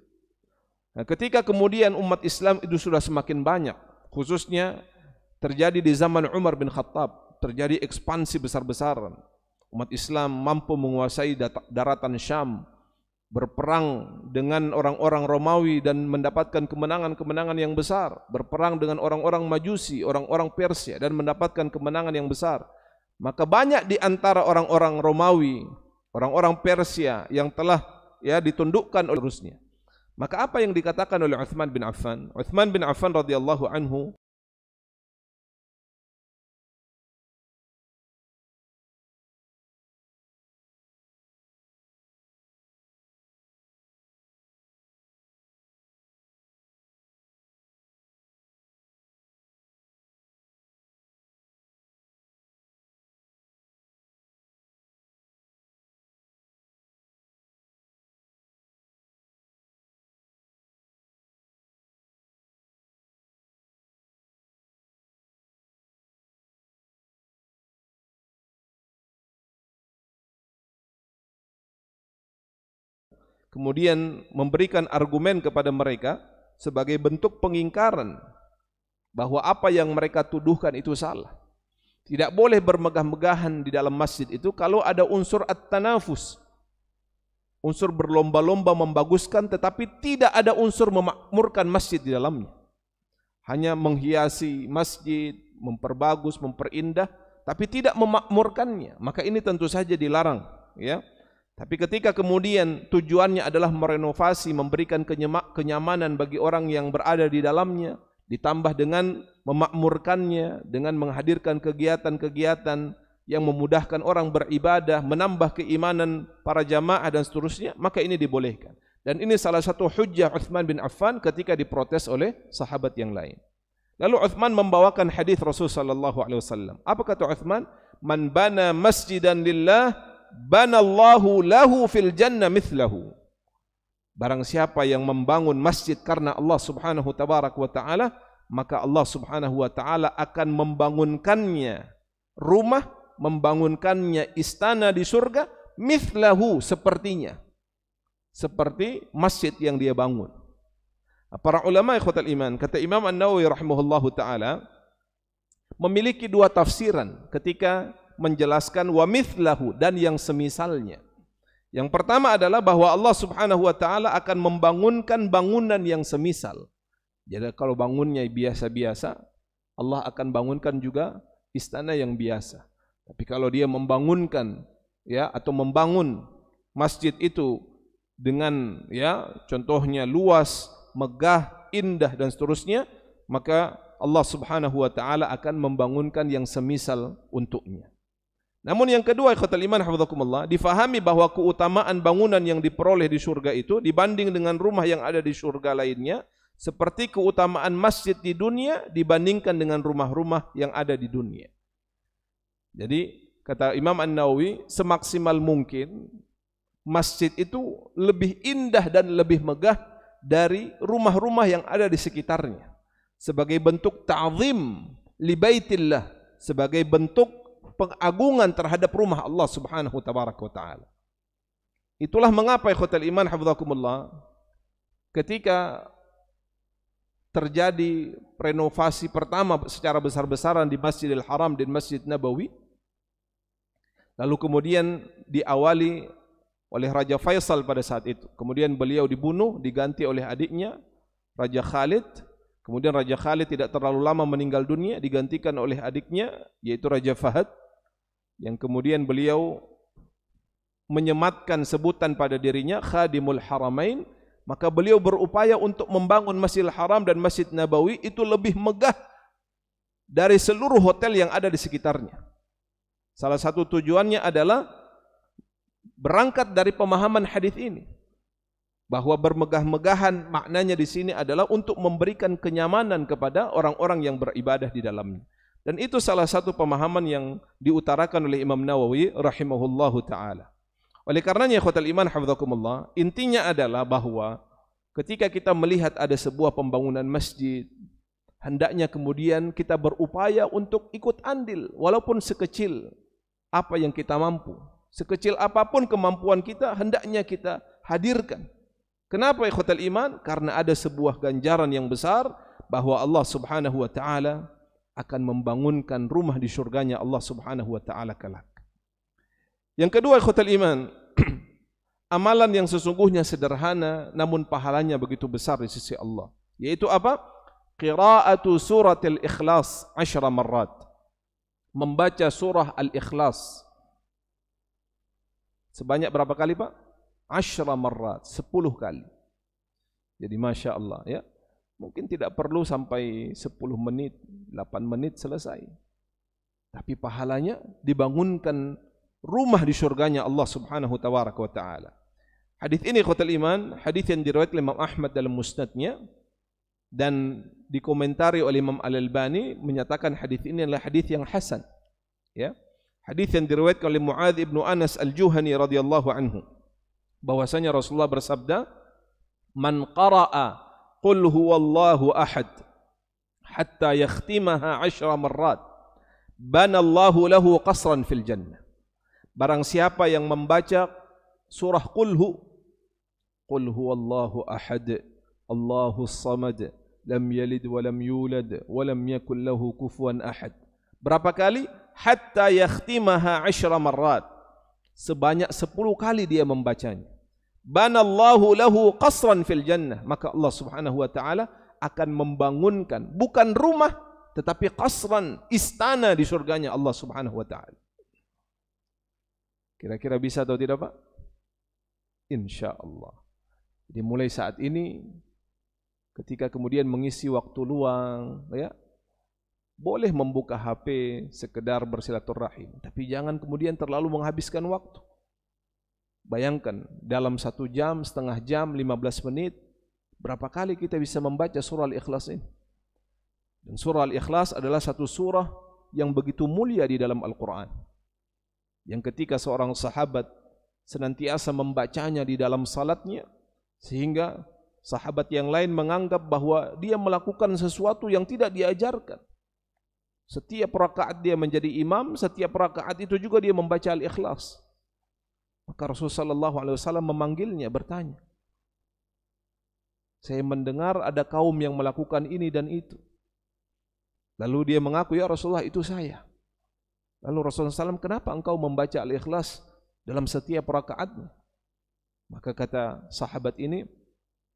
Nah, ketika kemudian umat Islam itu sudah semakin banyak, khususnya terjadi di zaman Umar bin Khattab, terjadi ekspansi besar-besaran. Umat Islam mampu menguasai daratan Syam, berperang dengan orang-orang Romawi dan mendapatkan kemenangan-kemenangan yang besar, berperang dengan orang-orang Majusi, orang-orang Persia dan mendapatkan kemenangan yang besar. Maka banyak di antara orang-orang Romawi, orang-orang Persia yang telah ditundukkan oleh Rusnya. Maka apa yang dikatakan oleh Uthman bin Affan? Uthman bin Affan radhiyallahu anhu kemudian memberikan argumen kepada mereka sebagai bentuk pengingkaran bahwa apa yang mereka tuduhkan itu salah. Tidak boleh bermegah-megahan di dalam masjid itu kalau ada unsur at-tanafus, unsur berlomba-lomba membaguskan, tetapi tidak ada unsur memakmurkan masjid di dalamnya. Hanya menghiasi masjid, memperbagus, memperindah, tapi tidak memakmurkannya. Maka ini tentu saja dilarang, ya. Tapi ketika kemudian tujuannya adalah merenovasi, memberikan kenyamanan bagi orang yang berada di dalamnya, ditambah dengan memakmurkannya, dengan menghadirkan kegiatan-kegiatan yang memudahkan orang beribadah, menambah keimanan para jamaah dan seterusnya, maka ini dibolehkan. Dan ini salah satu hujjah Uthman bin Affan ketika diprotes oleh sahabat yang lain. Lalu Uthman membawakan hadis Rasul sallallahu alaihi wasallam. Apa kata Uthman? Man bana masjidan lillah banallahu lahu fil jannah mithlahu. Barang siapa yang membangun masjid karena Allah Subhanahu tabaraka wa taala, maka Allah Subhanahu wa taala akan membangunkannya rumah, membangunkannya istana di surga, mithlahu, sepertinya, seperti masjid yang dia bangun. Para ulama ikhwatal iman, kata Imam An-Nawawi rahimahullahu taala, memiliki dua tafsiran ketika menjelaskan wa mithlahu, dan yang semisalnya. Yang pertama adalah bahwa Allah Subhanahu wa taala akan membangunkan bangunan yang semisal. Jadi kalau bangunnya biasa-biasa, Allah akan bangunkan juga istana yang biasa. Tapi kalau dia membangunkan atau membangun masjid itu dengan contohnya luas, megah, indah dan seterusnya, maka Allah Subhanahu wa taala akan membangunkan yang semisal untuknya. Namun yang kedua, ikhwatal iman hafizakumullah, difahami bahwa keutamaan bangunan yang diperoleh di surga itu dibanding dengan rumah yang ada di surga lainnya seperti keutamaan masjid di dunia dibandingkan dengan rumah-rumah yang ada di dunia. Jadi kata Imam An-Nawawi, semaksimal mungkin masjid itu lebih indah dan lebih megah dari rumah-rumah yang ada di sekitarnya, sebagai bentuk ta'zim li baitillah, sebagai bentuk pengagungan terhadap rumah Allah Subhanahu tabaraka wa taala. Itulah mengapa ikhwatal iman hafizakumullah, ketika terjadi renovasi pertama secara besar-besaran di Masjidil Haram dan Masjid Nabawi, lalu kemudian diawali oleh Raja Faisal pada saat itu. Kemudian beliau dibunuh, diganti oleh adiknya Raja Khalid. Kemudian Raja Khalid tidak terlalu lama meninggal dunia, digantikan oleh adiknya yaitu Raja Fahad, yang kemudian beliau menyematkan sebutan pada dirinya Khadimul Haramain. Maka beliau berupaya untuk membangun Masjidil Haram dan Masjid Nabawi itu lebih megah dari seluruh hotel yang ada di sekitarnya. Salah satu tujuannya adalah berangkat dari pemahaman hadis ini, bahwa bermegah-megahan maknanya di sini adalah untuk memberikan kenyamanan kepada orang-orang yang beribadah di dalamnya. Dan itu salah satu pemahaman yang diutarakan oleh Imam Nawawi rahimahullahu ta'ala. Oleh karenanya ikhwatal iman hafizakumullah, intinya adalah bahwa ketika kita melihat ada sebuah pembangunan masjid, hendaknya kemudian kita berupaya untuk ikut andil, walaupun sekecil apa yang kita mampu. Sekecil apapun kemampuan kita, hendaknya kita hadirkan. Kenapa ikhwatal iman? Karena ada sebuah ganjaran yang besar, bahwa Allah subhanahu wa ta'ala akan membangunkan rumah di surganya Allah subhanahu wa ta'ala kelak. Yang kedua ikhwatal iman, amalan yang sesungguhnya sederhana namun pahalanya begitu besar di sisi Allah, yaitu apa? Qira'atu surat al-ikhlas 10 marrat. Membaca surah al-ikhlas sebanyak berapa kali Pak? 10 marrat, 10 kali. Jadi Masya Allah ya. Mungkin tidak perlu sampai 10 menit, 8 menit selesai. Tapi pahalanya dibangunkan rumah di surganya Allah subhanahu wa ta'ala. Hadis ini ikhwatal iman, hadis yang diriwayatkan Imam Ahmad dalam musnadnya, dan dikomentari oleh Imam Al-Albani, menyatakan hadis ini adalah hadis yang hasan. Ya. Hadis yang diriwayatkan oleh Muadz ibnu Anas Al-Juhani radhiyallahu anhu, bahwasanya Rasulullah bersabda, "Man qara'a Qul huwallahu ahad hatta yakhtimaha 10 marrat banallahu lahu qasran fil jannah." Barang siapa yang membaca surah Qul huwallahu ahad Allahus samad lam yalid wa lam yulad wa lam yakul lahu kufuwan ahad. Berapa kali? Hatta yakhtimaha 10 marrat. Sebanyak 10 kali dia membacanya. Banallahu lahu qasran fil jannah, maka Allah subhanahu wa ta'ala akan membangunkan bukan rumah tetapi qasran, istana di surganya Allah subhanahu wa ta'ala. Kira-kira bisa atau tidak Pak? InsyaAllah. Jadi mulai saat ini, ketika kemudian mengisi waktu luang ya, boleh membuka HP sekedar bersilaturahim, tapi jangan kemudian terlalu menghabiskan waktu. Bayangkan dalam 1 jam, setengah jam, 15 menit, berapa kali kita bisa membaca surah Al-Ikhlas ini? Dan surah Al-Ikhlas adalah satu surah yang begitu mulia di dalam Al-Quran, yang ketika seorang sahabat senantiasa membacanya di dalam salatnya, sehingga sahabat yang lain menganggap bahwa dia melakukan sesuatu yang tidak diajarkan. Setiap rakaat dia menjadi imam, setiap rakaat itu juga dia membaca Al-Ikhlas. Maka Rasulullah SAW memanggilnya, bertanya, "Saya mendengar ada kaum yang melakukan ini dan itu." Lalu dia mengaku, "Ya Rasulullah, itu saya." Lalu Rasulullah SAW, "Kenapa engkau membaca Al-Ikhlas dalam setiap rakaatnya?" Maka kata sahabat ini,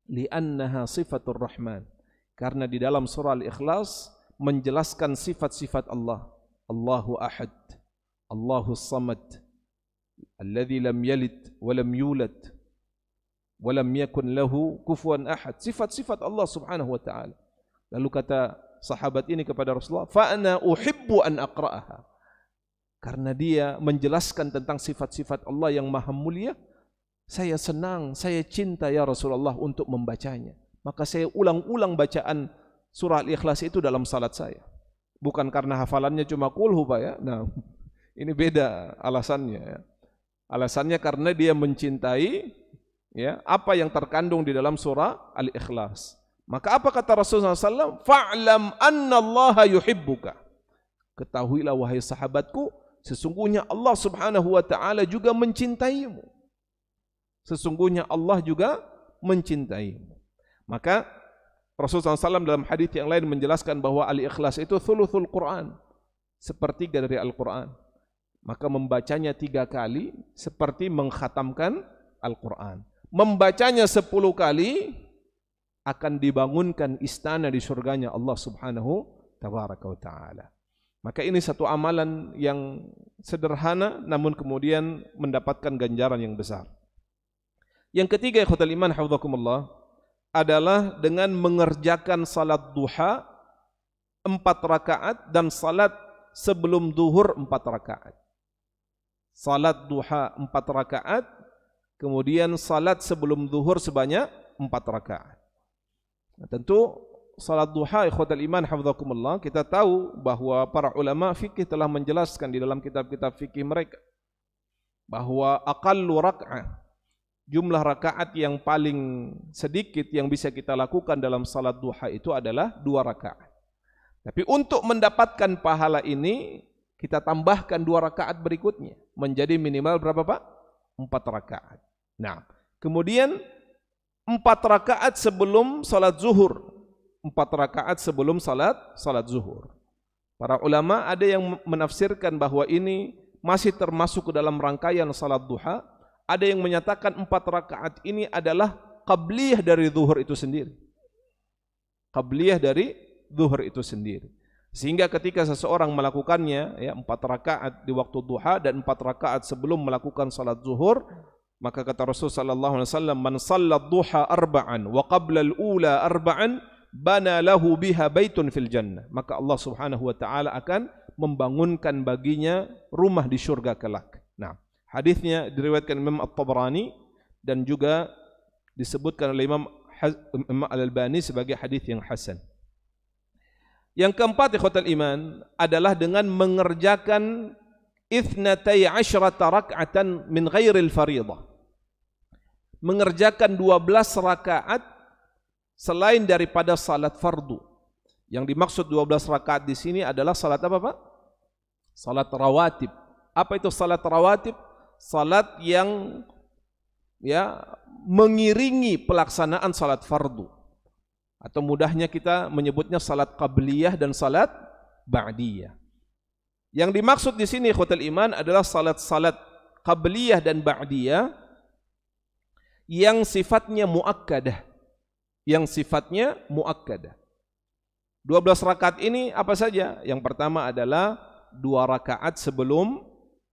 "Li'annaha sifatur Rahman." Karena di dalam surah Al-Ikhlas menjelaskan sifat-sifat Allah. Allahu Ahad, Allahus Samad, alladzi lam yalid wa lam yulad wa lam yakun lahu kufuwan ahad. Sifat-sifat Allah subhanahu wa ta'ala. Lalu kata sahabat ini kepada Rasulullah, "Fa ana uhibbu an aqra'aha." Karena dia menjelaskan tentang sifat-sifat Allah yang maha mulia, saya senang, saya cinta ya Rasulullah untuk membacanya. Maka saya ulang-ulang bacaan surah Al-Ikhlas itu dalam salat saya. Bukan karena hafalannya cuma kulhu Pak ya. Nah, ini beda alasannya ya. Alasannya karena dia mencintai ya apa yang terkandung di dalam surah Al-Ikhlas. Maka apa kata Rasulullah SAW? "Fa'lam anna Allah yuhibbuka." Ketahuilah wahai sahabatku, sesungguhnya Allah subhanahu wa ta'ala juga mencintaimu. Sesungguhnya Allah juga mencintaimu. Maka Rasulullah SAW dalam hadis yang lain menjelaskan bahwa Al-Ikhlas itu thuluthul Quran, sepertiga dari Al-Quran. Maka membacanya 3 kali seperti mengkhatamkan Al-Quran. Membacanya 10 kali akan dibangunkan istana di surganya Allah subhanahu wa ta'ala. Maka ini satu amalan yang sederhana namun kemudian mendapatkan ganjaran yang besar. Yang ketiga ikhwatal iman hafizakumullah adalah dengan mengerjakan salat duha 4 rakaat dan salat sebelum zuhur 4 rakaat. Salat duha 4 rakaat, kemudian salat sebelum zuhur sebanyak 4 rakaat. Nah, tentu salat duha, ikhwatal iman hafizakumullah, kita tahu bahwa para ulama fikih telah menjelaskan di dalam kitab-kitab fikih mereka bahwa aqallu rak'ah, jumlah rakaat yang paling sedikit yang bisa kita lakukan dalam salat duha itu adalah 2 rakaat. Tapi untuk mendapatkan pahala ini kita tambahkan 2 rakaat berikutnya menjadi minimal berapa Pak? 4 rakaat. Nah, kemudian 4 rakaat sebelum salat zuhur. 4 rakaat sebelum salat zuhur. Para ulama ada yang menafsirkan bahwa ini masih termasuk ke dalam rangkaian salat duha. Ada yang menyatakan 4 rakaat ini adalah qabliyah dari zuhur itu sendiri. Qabliyah dari zuhur itu sendiri. Sehingga ketika seseorang melakukannya, ya, 4 rakaat di waktu duha dan 4 rakaat sebelum melakukan salat zuhur, maka kata Rasul sallallahu alaihi wasallam, "Man sallat duha arba'an wa qabla al-ula arba'an, bana lahu biha baitun fil jannah." Maka Allah Subhanahu wa taala akan membangunkan baginya rumah di surga kelak. Nah, hadisnya diriwayatkan Imam At-Tabrani dan juga disebutkan oleh Imam Al-Albani sebagai hadis yang hasan. Yang keempat, ikhwatal iman, adalah dengan mengerjakan 12 rak'atan min ghairil fariḍah. Mengerjakan 12 rakaat selain daripada salat fardu. Yang dimaksud 12 rakaat di sini adalah salat apa Pak? Salat rawatib. Apa itu salat rawatib? Salat yang mengiringi pelaksanaan salat fardu. Atau mudahnya kita menyebutnya salat qabliyah dan salat ba'diyah. Yang dimaksud di sini ikhwatul iman adalah salat-salat qabliyah dan ba'diyah yang sifatnya muakkadah. 12 rakaat ini apa saja? Yang pertama adalah 2 rakaat sebelum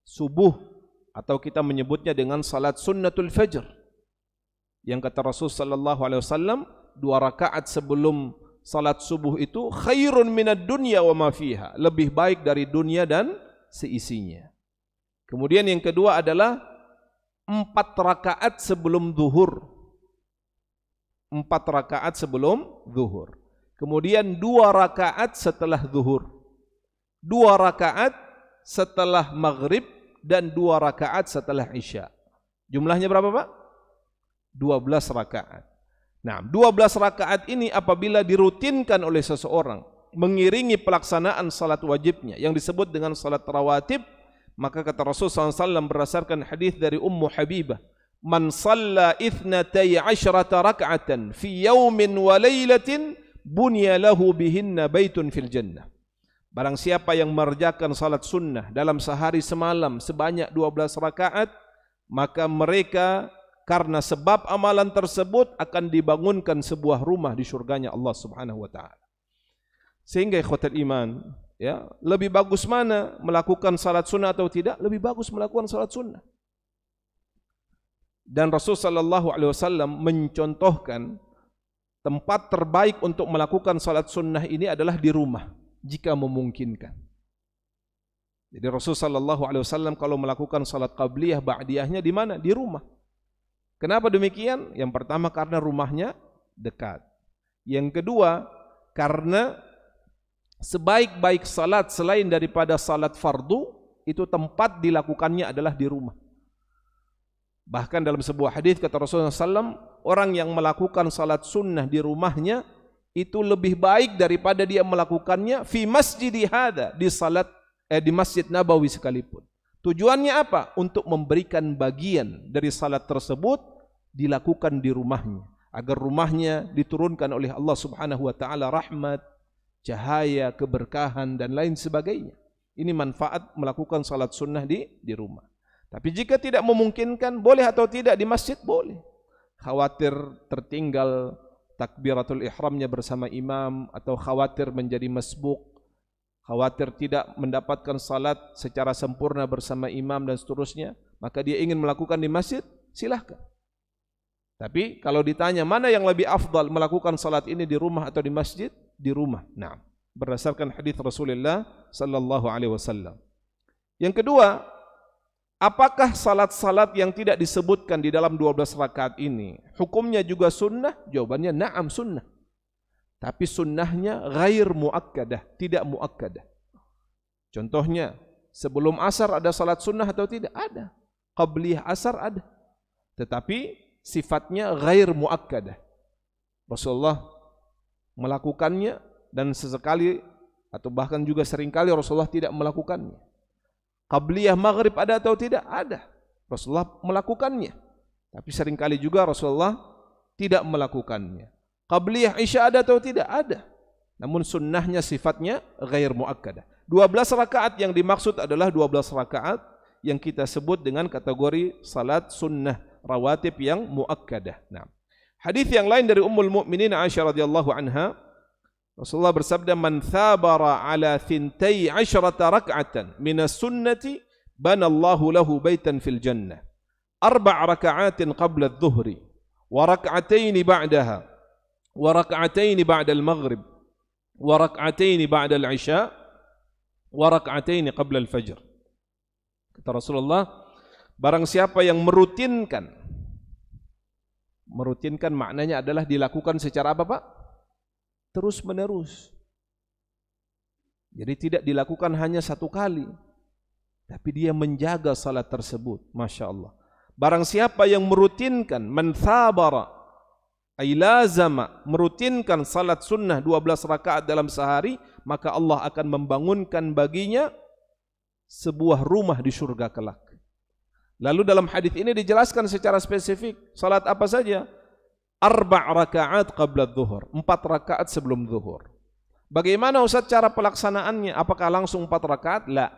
subuh, atau kita menyebutnya dengan salat sunnatul fajr. Yang kata Rasul sallallahu alaihi wasallam, 2 rakaat sebelum salat subuh itu khairun minad dunya wa ma fiha, lebih baik dari dunia dan seisinya. Kemudian yang kedua adalah 4 rakaat sebelum zuhur. 4 rakaat sebelum zuhur. Kemudian 2 rakaat setelah zuhur. 2 rakaat setelah maghrib dan 2 rakaat setelah isya. Jumlahnya berapa Pak? 12 rakaat. Nah, 12 rakaat ini apabila dirutinkan oleh seseorang mengiringi pelaksanaan salat wajibnya yang disebut dengan salat rawatib, maka kata Rasulullah SAW berdasarkan hadis dari Ummu Habibah, "Man shalla 12 rak'atan fi yawmin wa laylatin bunya lahu bihinna baitun fil jannah." Barang siapa yang mengerjakan salat sunnah dalam sehari semalam sebanyak 12 rakaat, maka mereka karena sebab amalan tersebut akan dibangunkan sebuah rumah di surganya Allah Subhanahu wa taala. Sehingga ikhwatul iman, ya, lebih bagus mana melakukan salat sunnah atau tidak? Lebih bagus melakukan salat sunnah. Dan Rasul sallallahu alaihi wasallam mencontohkan tempat terbaik untuk melakukan salat sunnah ini adalah di rumah jika memungkinkan. Jadi Rasul sallallahu alaihi wasallam kalau melakukan salat qabliyah ba'diyahnya di mana? Di rumah. Kenapa demikian? Yang pertama karena rumahnya dekat. Yang kedua karena sebaik-baik salat selain daripada salat fardu itu tempat dilakukannya adalah di rumah. Bahkan dalam sebuah hadis kata Rasulullah SAW, orang yang melakukan salat sunnah di rumahnya itu lebih baik daripada dia melakukannya fi masjidi hada, di Masjid Nabawi sekalipun. Tujuannya apa? Untuk memberikan bagian dari salat tersebut dilakukan di rumahnya, agar rumahnya diturunkan oleh Allah Subhanahu wa taala rahmat, cahaya, keberkahan dan lain sebagainya. Ini manfaat melakukan salat sunnah di rumah. Tapi jika tidak memungkinkan, boleh atau tidak di masjid? Boleh. Khawatir tertinggal takbiratul ihramnya bersama imam, atau khawatir menjadi masbuk, khawatir tidak mendapatkan salat secara sempurna bersama imam dan seterusnya, maka dia ingin melakukan di masjid, silahkan. Tapi kalau ditanya mana yang lebih afdal melakukan salat ini di rumah atau di masjid? Di rumah. Nah, berdasarkan hadis Rasulullah sallallahu alaihi wasallam. Yang kedua, apakah salat-salat yang tidak disebutkan di dalam 12 rakaat ini hukumnya juga sunnah? Jawabannya na'am, sunnah. tapi sunnahnya ghair muakkadah, tidak muakkadah. Contohnya, sebelum asar ada salat sunnah atau tidak? Ada. Qabliyah asar ada. Tetapi sifatnya ghair muakkadah. Rasulullah melakukannya dan sesekali atau bahkan juga seringkali Rasulullah tidak melakukannya. Qabliyah maghrib ada atau tidak? Ada. Rasulullah melakukannya. Tapi seringkali juga Rasulullah tidak melakukannya. Qabliyah isya ada atau tidak? Ada. Namun sunnahnya sifatnya ghair muakkadah. 12 rakaat yang dimaksud adalah 12 rakaat yang kita sebut dengan kategori salat sunnah rawatib yang muakkadah. Nah, hadis yang lain dari Ummul Mukminin Aisyah radhiyallahu anha, Rasulullah bersabda, "Man thabara ala 12 rak'atan min as-sunnati banallahu lahu baitan fil jannah. 4 raka'atin qabla adh-dhuhri wa rak'atayn ba'daha wa rak'atayn ba'da al-maghrib wa rak'atayn ba'da al-isya wa rak'atayn qabla al-fajr." Kata Rasulullah, barang siapa yang merutinkan maknanya adalah dilakukan secara apa, Pak? Terus menerus. Jadi tidak dilakukan hanya satu kali, tapi dia menjaga salat tersebut. Masya Allah. Barang siapa yang merutinkan, man thabara, ay lazama, merutinkan salat sunnah 12 rakaat dalam sehari, maka Allah akan membangunkan baginya sebuah rumah di surga kelak. Lalu dalam hadis ini dijelaskan secara spesifik salat apa saja. 4 rakaat qabla adh-dhuhr, 4 rakaat sebelum zuhur. Bagaimana Ustaz cara pelaksanaannya? Apakah langsung 4 rakaat? La.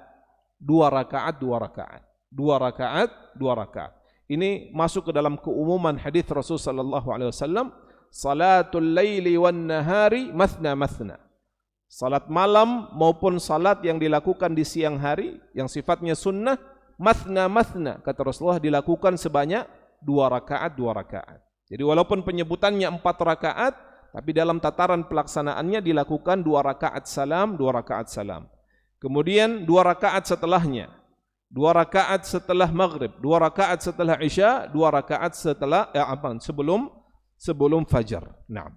2 rakaat, 2 rakaat. 2 rakaat, 2 rakaat. Ini masuk ke dalam keumuman hadis Rasul sallallahu alaihi wasallam, salatul laili wan nahari mathna mathna. Salat malam maupun salat yang dilakukan di siang hari yang sifatnya sunnah mathna mathna, kata Rasulullah, dilakukan sebanyak 2 rakaat, 2 rakaat. Jadi walaupun penyebutannya 4 rakaat, tapi dalam tataran pelaksanaannya dilakukan 2 rakaat salam, 2 rakaat salam. Kemudian 2 rakaat setelahnya, 2 rakaat setelah maghrib, 2 rakaat setelah isya, 2 rakaat setelah sebelum fajar. Nah,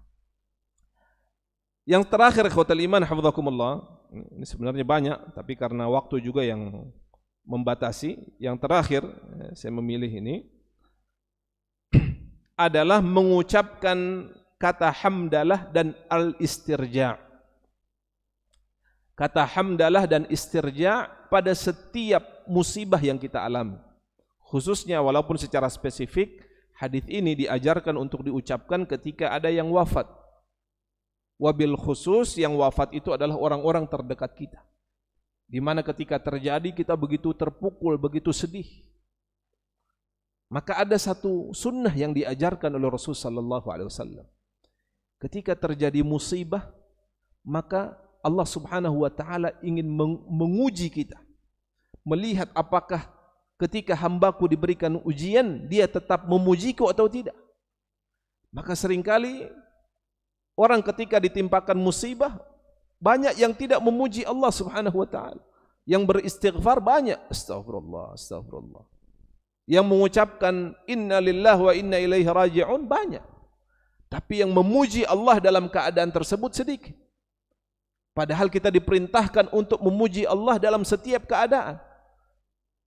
yang terakhir ikhwatal iman hafizakumullah, ini sebenarnya banyak, tapi karena waktu juga yang membatasi, yang terakhir saya memilih ini adalah mengucapkan kata hamdalah dan al-istirja'. Kata hamdalah dan istirja' pada setiap musibah yang kita alami. Khususnya walaupun secara spesifik hadis ini diajarkan untuk diucapkan ketika ada yang wafat. Wabil khusus yang wafat itu adalah orang-orang terdekat kita. Di mana ketika terjadi kita begitu terpukul, begitu sedih. Maka ada satu sunnah yang diajarkan oleh Rasul sallallahu alaihi wasallam. Ketika terjadi musibah, maka Allah Subhanahu wa taala ingin menguji kita. Melihat apakah ketika hambaku diberikan ujian, dia tetap memujiku atau tidak. Maka seringkali orang ketika ditimpakan musibah, banyak yang tidak memuji Allah Subhanahu wa taala. Yang beristighfar banyak, astagfirullah, astagfirullah. Yang mengucapkan inna lillahi wa inna ilaihi raji'un banyak. Tapi yang memuji Allah dalam keadaan tersebut sedikit. Padahal kita diperintahkan untuk memuji Allah dalam setiap keadaan.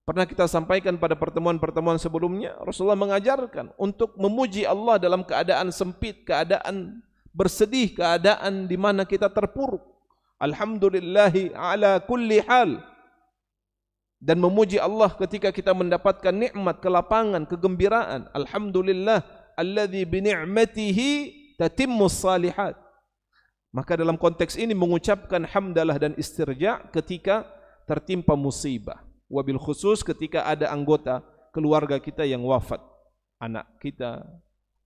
Pernah kita sampaikan pada pertemuan-pertemuan sebelumnya, Rasulullah mengajarkan untuk memuji Allah dalam keadaan sempit, keadaan bersedih, keadaan di mana kita terpuruk. Alhamdulillahi ala kulli hal. Dan memuji Allah ketika kita mendapatkan nikmat, kelapangan, kegembiraan. Alhamdulillah alladzi bi ni'matihi tatimmus salihat. Maka dalam konteks ini mengucapkan hamdalah dan istirja' ketika tertimpa musibah. Wabil khusus ketika ada anggota keluarga kita yang wafat, anak kita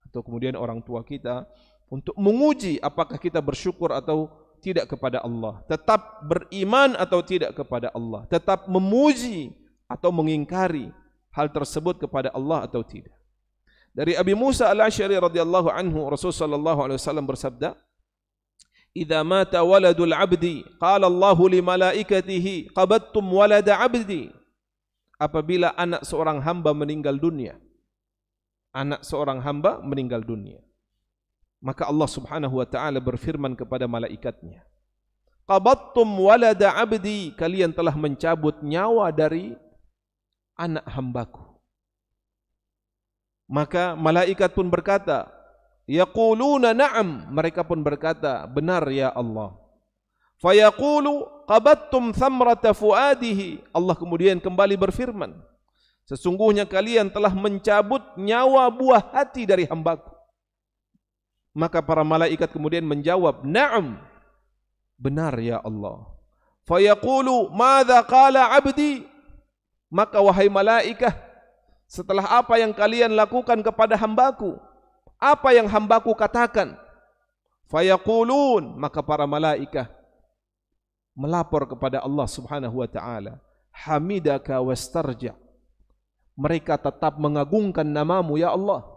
atau kemudian orang tua kita, untuk menguji apakah kita bersyukur atau tidak kepada Allah, tetap beriman atau tidak kepada Allah, tetap memuji atau mengingkari hal tersebut kepada Allah atau tidak. Dari Abi Musa al-Asy'ari radhiyallahu anhu, Rasul sallallahu alaihi wasallam bersabda, "Idza mata waladul 'abdi, qala Allahu li malaikatihi, qabattum walada 'abdi." Apabila anak seorang hamba meninggal dunia, anak seorang hamba meninggal dunia, Maka Allah Subhanahu wa taala berfirman kepada malaikatnya, qabattum walada abdi, kalian telah mencabut nyawa dari anak hambaku. Maka malaikat pun berkata, yaquluna na'am, mereka pun berkata, benar ya Allah. Fayaqulu qabattum thamrata fuadihi, Allah kemudian kembali berfirman, sesungguhnya kalian telah mencabut nyawa buah hati dari hambaku. Maka para malaikat kemudian menjawab, na'am, benar ya Allah. Fayaqulu madza qala abdi, maka wahai malaikat, setelah apa yang kalian lakukan kepada hambaku, apa yang hambaku katakan? Fayaqulun, maka para malaikat melapor kepada Allah Subhanahu wa taala, hamidaka wastarja, mereka tetap mengagungkan namamu ya Allah,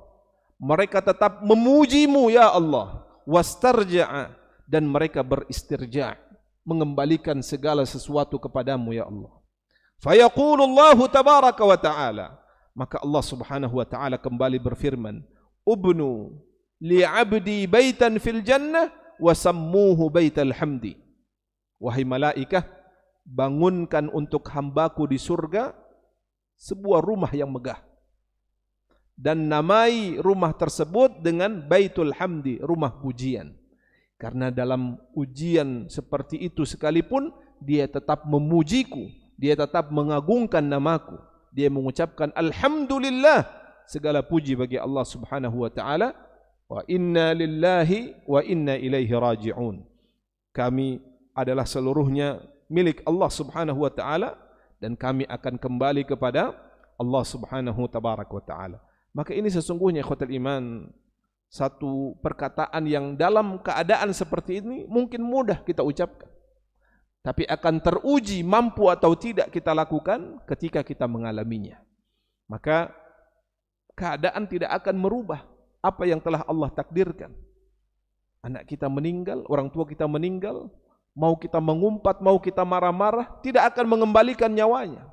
mereka tetap memujimu ya Allah, wastarja, dan mereka beristirja, mengembalikan segala sesuatu kepadamu ya Allah. Fayaqulullahu tabaraka wa ta'ala, maka Allah Subhanahu wa ta'ala kembali berfirman, ubnu li'abdi baitan fil jannah wa sammuhu baital hamdi. Wahai malaikat, bangunkan untuk hambaku di surga sebuah rumah yang megah, dan namai rumah tersebut dengan Baitul Hamdi, rumah pujian. Karena dalam ujian seperti itu sekalipun, dia tetap memujiku, dia tetap mengagungkan namaku, dia mengucapkan alhamdulillah, segala puji bagi Allah Subhanahu wa taala, wa inna lillahi wa inna ilaihi raji'un. Kami adalah seluruhnya milik Allah Subhanahu wa taala, dan kami akan kembali kepada Allah Subhanahu tabaraka wa taala. Maka ini sesungguhnya ikhwatul iman, satu perkataan yang dalam keadaan seperti ini mungkin mudah kita ucapkan, tapi akan teruji mampu atau tidak kita lakukan ketika kita mengalaminya. Maka keadaan tidak akan merubah apa yang telah Allah takdirkan. Anak kita meninggal, orang tua kita meninggal, mau kita mengumpat, mau kita marah-marah, tidak akan mengembalikan nyawanya.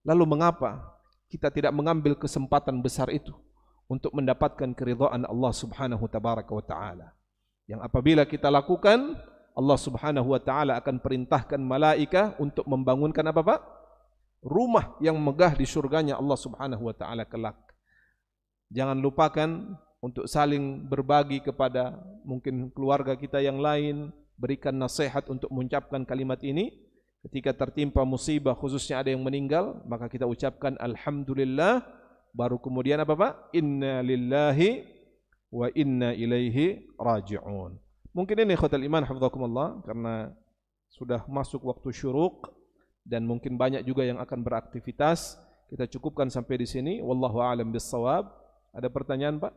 Lalu mengapa kita tidak mengambil kesempatan besar itu untuk mendapatkan keridhaan Allah Subhanahu tabaraka wa taala, yang apabila kita lakukan, Allah Subhanahu wa taala akan perintahkan malaikat untuk membangunkan apa Pak? Rumah yang megah di surganya Allah Subhanahu wa taala kelak. Jangan lupakan untuk saling berbagi kepada mungkin keluarga kita yang lain, berikan nasihat untuk mengucapkan kalimat ini ketika tertimpa musibah, khususnya ada yang meninggal, maka kita ucapkan alhamdulillah, baru kemudian apa Pak? Inna lillahi wa inna ilaihi raji'un. Mungkin ini ikhwatul iman hafizakumullah, karena sudah masuk waktu syuruq dan mungkin banyak juga yang akan beraktivitas. Kita cukupkan sampai di sini. Wallahu a'lam bissawab. Ada pertanyaan Pak?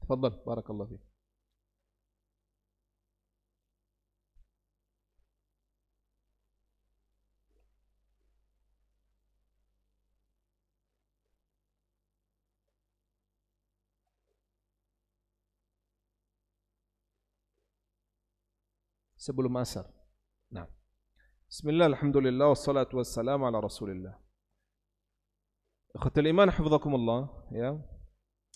Tafadhal, barakallahu fiik. Sebelum asar. Nah. Bismillah, alhamdulillah, wassalatu wassalamu ala rasulillah. Ikhwatul iman hafizakumullah, ya.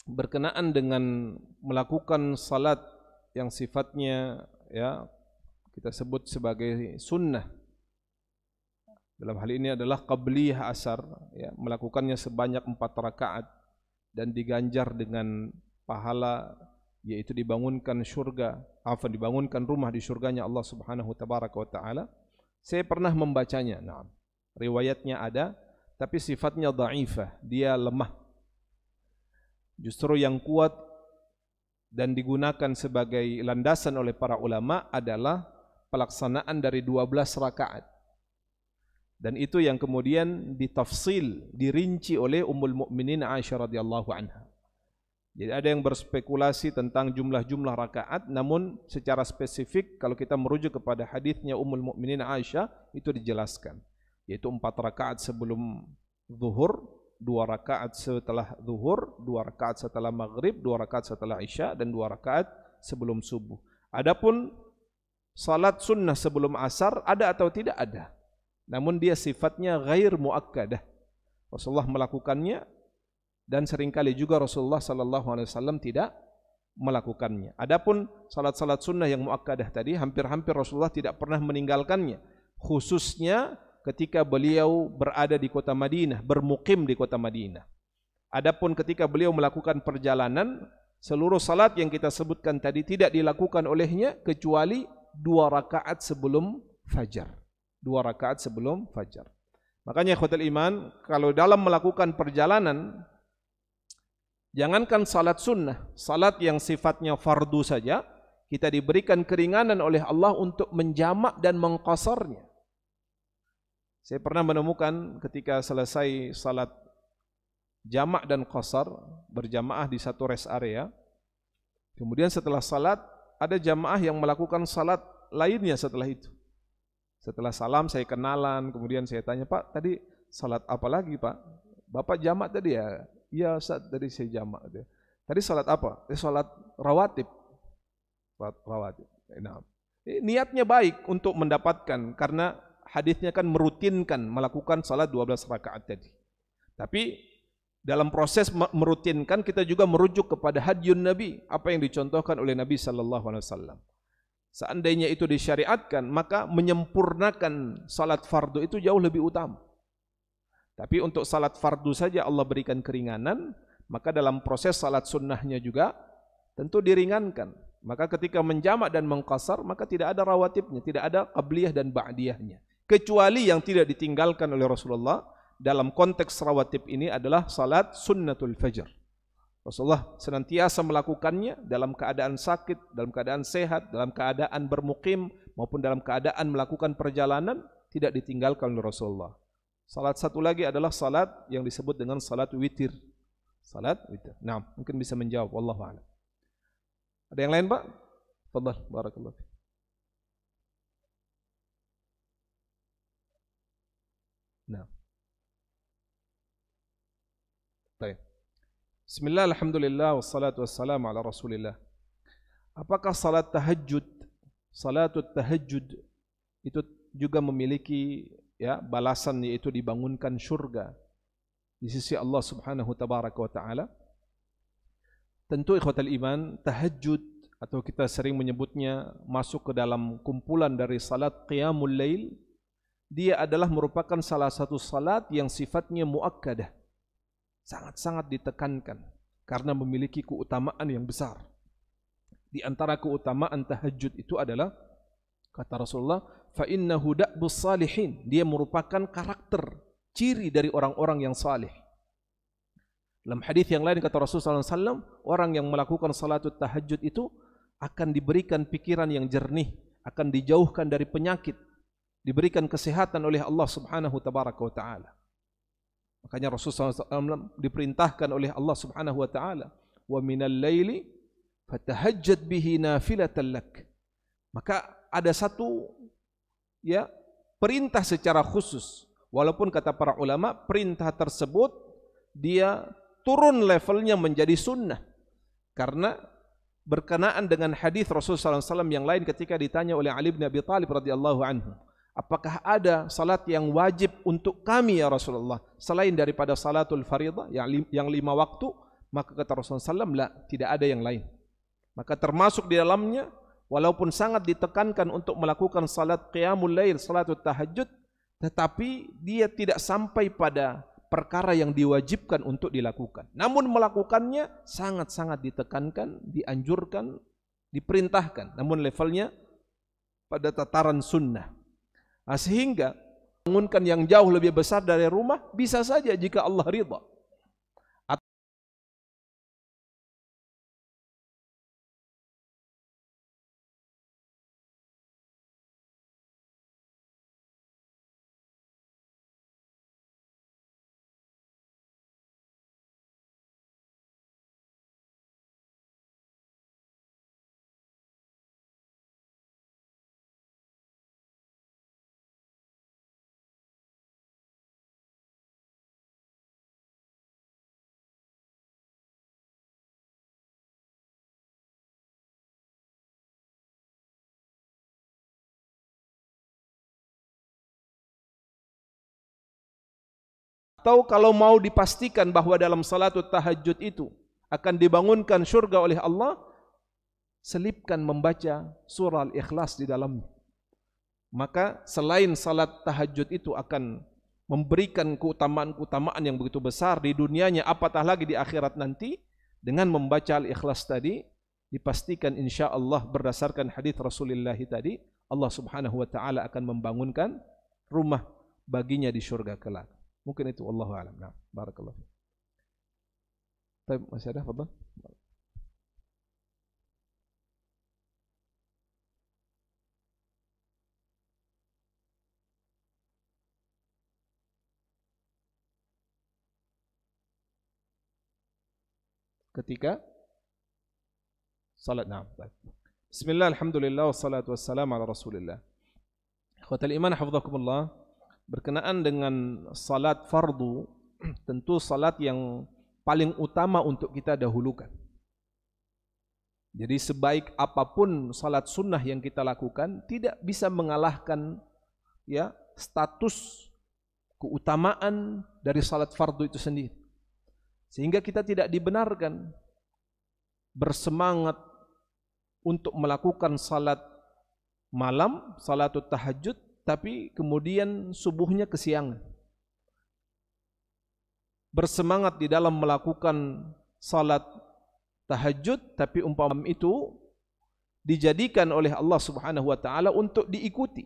Berkenaan dengan melakukan salat yang sifatnya ya kita sebut sebagai sunnah. Dalam hal ini adalah qabliyah asar, ya, melakukannya sebanyak 4 rakaat dan diganjar dengan pahala, yaitu dibangunkan surga, dibangunkan rumah di surganya Allah Subhanahu tabaraka wa taala. Saya pernah membacanya. Nah, riwayatnya ada, tapi sifatnya dhaifah, dia lemah. Justru yang kuat dan digunakan sebagai landasan oleh para ulama adalah pelaksanaan dari 12 rakaat. Dan itu yang kemudian ditafsil, dirinci oleh Ummul Mukminin Aisyah radhiyallahu anha. Jadi ada yang berspekulasi tentang jumlah-jumlah rakaat, namun secara spesifik kalau kita merujuk kepada hadisnya Ummul Mukminin Aisyah, itu dijelaskan, yaitu 4 rakaat sebelum zuhur, 2 rakaat setelah zuhur, 2 rakaat setelah maghrib, 2 rakaat setelah isya, dan 2 rakaat sebelum subuh. Adapun salat sunnah sebelum asar ada atau tidak? Ada. Namun dia sifatnya ghair muakkadah. Rasulullah melakukannya dan seringkali juga Rasulullah sallallahu alaihi wasallam tidak melakukannya. Adapun salat-salat sunnah yang muakkadah tadi hampir-hampir Rasulullah tidak pernah meninggalkannya, khususnya ketika beliau berada di kota Madinah, bermukim di kota Madinah. Adapun ketika beliau melakukan perjalanan, seluruh salat yang kita sebutkan tadi tidak dilakukan olehnya kecuali 2 rakaat sebelum fajar. 2 rakaat sebelum fajar. Makanya ikhwatul iman, kalau dalam melakukan perjalanan, jangankan salat sunnah, salat yang sifatnya fardu saja, kita diberikan keringanan oleh Allah untuk menjamak dan mengqasarnya. Saya pernah menemukan ketika selesai salat jamak dan qasar, berjamaah di satu rest area, kemudian setelah salat, ada jamaah yang melakukan salat lainnya setelah itu. Setelah salam saya kenalan, kemudian saya tanya, Pak tadi salat apa lagi Pak? Bapak jamak tadi ya? Iya Ustaz, tadi saya jamak. Tadi salat apa? Salat rawatib. Rawatib. Nah, niatnya baik untuk mendapatkan, karena hadisnya kan merutinkan melakukan salat 12 rakaat tadi. Tapi dalam proses merutinkan kita juga merujuk kepada hadyun Nabi, apa yang dicontohkan oleh Nabi sallallahu alaihi wasallam. Seandainya itu disyariatkan, maka menyempurnakan salat fardu itu jauh lebih utama. Tapi untuk salat fardu saja Allah berikan keringanan, maka dalam proses salat sunnahnya juga tentu diringankan. Maka ketika menjamak dan mengqasar, maka tidak ada rawatibnya, tidak ada qabliyah dan ba'diyahnya. Kecuali yang tidak ditinggalkan oleh Rasulullah dalam konteks rawatib ini adalah salat sunnatul fajr. Rasulullah senantiasa melakukannya dalam keadaan sakit, dalam keadaan sehat, dalam keadaan bermukim, maupun dalam keadaan melakukan perjalanan, tidak ditinggalkan oleh Rasulullah. Salat satu lagi adalah salat yang disebut dengan salat witir. Salat witir. Nah, mungkin bisa menjawab. Wallahu a'lam. Ada yang lain, Pak? Fadhal, barakallahu fiik. Nah. Baik. Bismillah, alhamdulillah, wassalatu wassalamu ala rasulillah. Apakah salat tahajud, salatut tahajud itu juga memiliki balasan, yaitu dibangunkan surga di sisi Allah subhanahu tabaraka wa ta'ala? Tentu ikhwatal iman, tahajud atau kita sering menyebutnya masuk ke dalam kumpulan dari salat qiyamul lail, dia adalah merupakan salah satu salat yang sifatnya muakkadah, sangat-sangat ditekankan karena memiliki keutamaan yang besar. Di antara keutamaan tahajud itu adalah, kata Rasulullah, fa innahu da'bus salihin, dia merupakan karakter, ciri dari orang-orang yang saleh. Dalam hadis yang lain kata Rasulullah SAW, orang yang melakukan salatut tahajud itu akan diberikan pikiran yang jernih, akan dijauhkan dari penyakit, diberikan kesehatan oleh Allah Subhanahu tabaraka wa taala. Makanya Rasulullah SAW diperintahkan oleh Allah Subhanahu wa taala, wa minal laili fatahajjad bihi nafilatan lak. Maka ada satu perintah secara khusus, walaupun kata para ulama perintah tersebut dia turun levelnya menjadi sunnah, karena berkenaan dengan hadis Rasulullah SAW yang lain ketika ditanya oleh Ali bin Abi Thalib radhiyallahu anhu, apakah ada salat yang wajib untuk kami ya Rasulullah selain daripada salatul faridah yang 5 waktu? Maka kata Rasulullah SAW, la, tidak ada yang lain. Maka termasuk di dalamnya, walaupun sangat ditekankan untuk melakukan salat qiyamul lail, salatul tahajud, tetapi dia tidak sampai pada perkara yang diwajibkan untuk dilakukan. Namun melakukannya sangat-sangat ditekankan, dianjurkan, diperintahkan. Namun levelnya pada tataran sunnah. Nah, sehingga bangunkan yang jauh lebih besar dari rumah bisa saja jika Allah ridha. Atau kalau mau dipastikan bahwa dalam salatul tahajud itu akan dibangunkan surga oleh Allah, selipkan membaca surah Al-Ikhlas di dalamnya. Maka selain salat tahajud itu akan memberikan keutamaan-keutamaan yang begitu besar di dunianya, apatah lagi di akhirat nanti, dengan membaca Al-Ikhlas tadi, dipastikan insya Allah berdasarkan hadis Rasulullah tadi, Allah Subhanahu wa taala akan membangunkan rumah baginya di surga kelak. Mungkin itu, wallahu a'lam. Nah, barakallahu. Baik, masih ada, fadhal. Ketika salat. Nah, bismillah, alhamdulillah, wassalatu wassalamu ala rasulillah. Ikhwatal iman, hafizakumullah. Berkenaan dengan salat fardu, tentu salat yang paling utama untuk kita dahulukan. Jadi sebaik apapun salat sunnah yang kita lakukan, tidak bisa mengalahkan ya status keutamaan dari salat fardu itu sendiri. Sehingga kita tidak dibenarkan bersemangat untuk melakukan salat malam, salatul tahajud, tapi kemudian subuhnya kesiangan. Bersemangat di dalam melakukan salat tahajud, tapi umpama itu dijadikan oleh Allah Subhanahu wa taala untuk diikuti.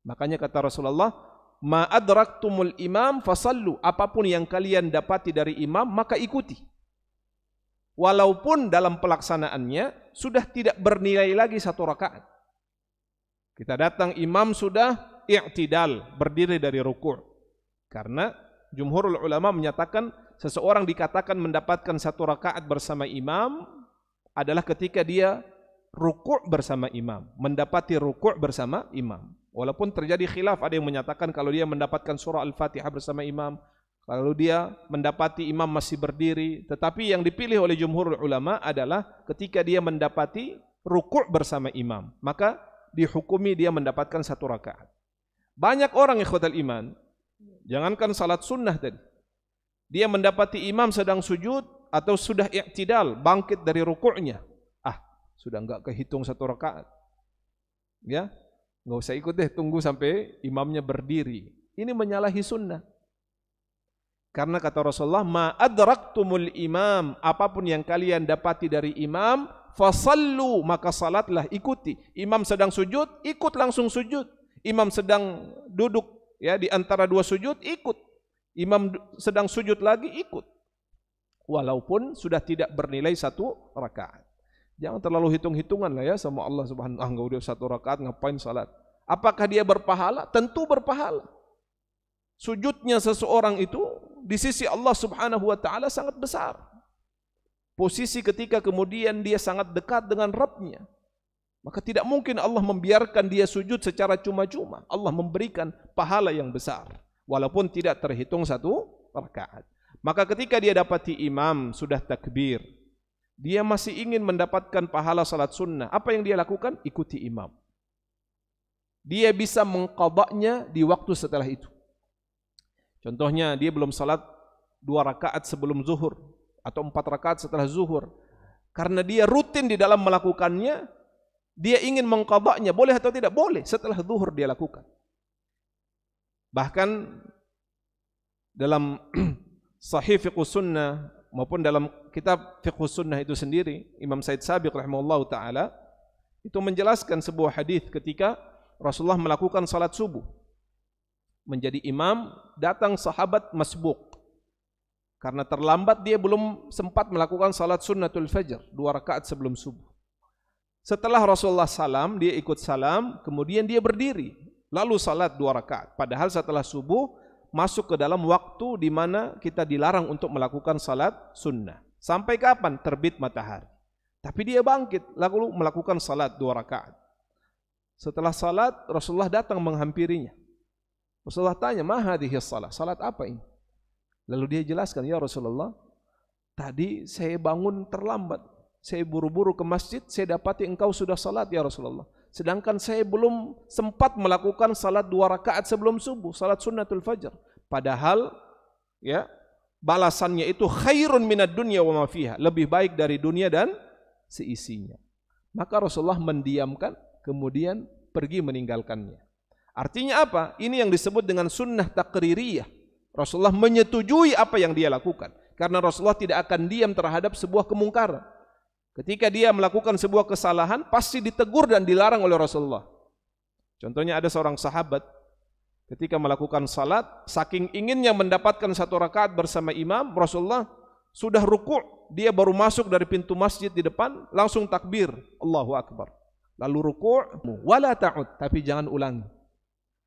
Makanya kata Rasulullah, ma adraktumul imam fasallu, apapun yang kalian dapati dari imam maka ikuti. Walaupun dalam pelaksanaannya sudah tidak bernilai lagi satu rakaat. Kita datang imam sudah i'tidal, berdiri dari ruku'. Karena jumhurul ulama menyatakan seseorang dikatakan mendapatkan satu rakaat bersama imam adalah ketika dia ruku' bersama imam, mendapati ruku' bersama imam. Walaupun terjadi khilaf, ada yang menyatakan kalau dia mendapatkan surah Al-Fatihah bersama imam, kalau dia mendapati imam masih berdiri, tetapi yang dipilih oleh jumhur ulama adalah ketika dia mendapati ruku' bersama imam, maka dihukumi dia mendapatkan satu rakaat. Banyak orang ikhwatal iman, jangankan salat sunnah tadi, dia mendapati imam sedang sujud atau sudah i'tidal, bangkit dari ruku'nya, sudah enggak kehitung satu rakaat, ya, nggak usah ikut deh, tunggu sampai imamnya berdiri. Ini menyalahi sunnah. Karena kata Rasulullah, ma adraktumul imam, apapun yang kalian dapati dari imam, fasallu, maka salatlah, ikuti. Imam sedang sujud, ikut langsung sujud. Imam sedang duduk ya di antara dua sujud, ikut. Imam sedang sujud lagi, ikut. Walaupun sudah tidak bernilai satu rakaat. Jangan terlalu hitung-hitungan lah ya sama Allah Subhanahu wa taala. Enggak udah satu rakaat ngapain salat? Apakah dia berpahala? Tentu berpahala. Sujudnya seseorang itu di sisi Allah Subhanahu wa taala sangat besar. Posisi ketika kemudian dia sangat dekat dengan Rabb-nya. Maka tidak mungkin Allah membiarkan dia sujud secara cuma-cuma. Allah memberikan pahala yang besar walaupun tidak terhitung satu rakaat. Maka ketika dia dapati imam sudah takbir, dia masih ingin mendapatkan pahala salat sunnah, apa yang dia lakukan? Ikuti imam. Dia bisa mengqadanya di waktu setelah itu. Contohnya dia belum salat 2 rakaat sebelum zuhur atau 4 rakaat setelah zuhur. Karena dia rutin di dalam melakukannya, dia ingin mengqadanya, boleh atau tidak? Boleh, setelah zuhur dia lakukan. Bahkan dalam Sahih Fiqhus Sunnah maupun dalam kitab Fiqhus Sunnah itu sendiri, Imam Said Sabiq rahimahullah ta'ala itu menjelaskan sebuah hadis ketika Rasulullah melakukan salat subuh menjadi imam, datang sahabat masbuk Karena terlambat dia belum sempat melakukan salat sunnatul fajr 2 rakaat sebelum subuh. Setelah Rasulullah salam, dia ikut salam, kemudian dia berdiri, lalu salat 2 rakaat. Padahal setelah subuh masuk ke dalam waktu di mana kita dilarang untuk melakukan salat sunnah. Sampai kapan? Terbit matahari. Tapi dia bangkit, lalu melakukan salat 2 rakaat. Setelah salat, Rasulullah datang menghampirinya. Rasulullah tanya, "Ma hadhihi salat? Salat apa ini?" Lalu dia jelaskan, "Ya Rasulullah, tadi saya bangun terlambat. Saya buru-buru ke masjid, saya dapati engkau sudah salat ya Rasulullah. Sedangkan saya belum sempat melakukan salat 2 rakaat sebelum subuh, salat sunnatul fajr. Padahal ya, balasannya itu khairun minad dunya wa ma fiha, lebih baik dari dunia dan seisinya." Maka Rasulullah mendiamkan, kemudian pergi meninggalkannya. Artinya apa? Ini yang disebut dengan sunnah taqririyah. Rasulullah menyetujui apa yang dia lakukan. Karena Rasulullah tidak akan diam terhadap sebuah kemungkaran. Ketika dia melakukan sebuah kesalahan, pasti ditegur dan dilarang oleh Rasulullah. Contohnya ada seorang sahabat, ketika melakukan salat, saking inginnya mendapatkan 1 rakaat bersama imam, Rasulullah sudah ruku', dia baru masuk dari pintu masjid di depan, langsung takbir, Allahu Akbar. Lalu ruku', wala ta'ud, tapi jangan ulangi.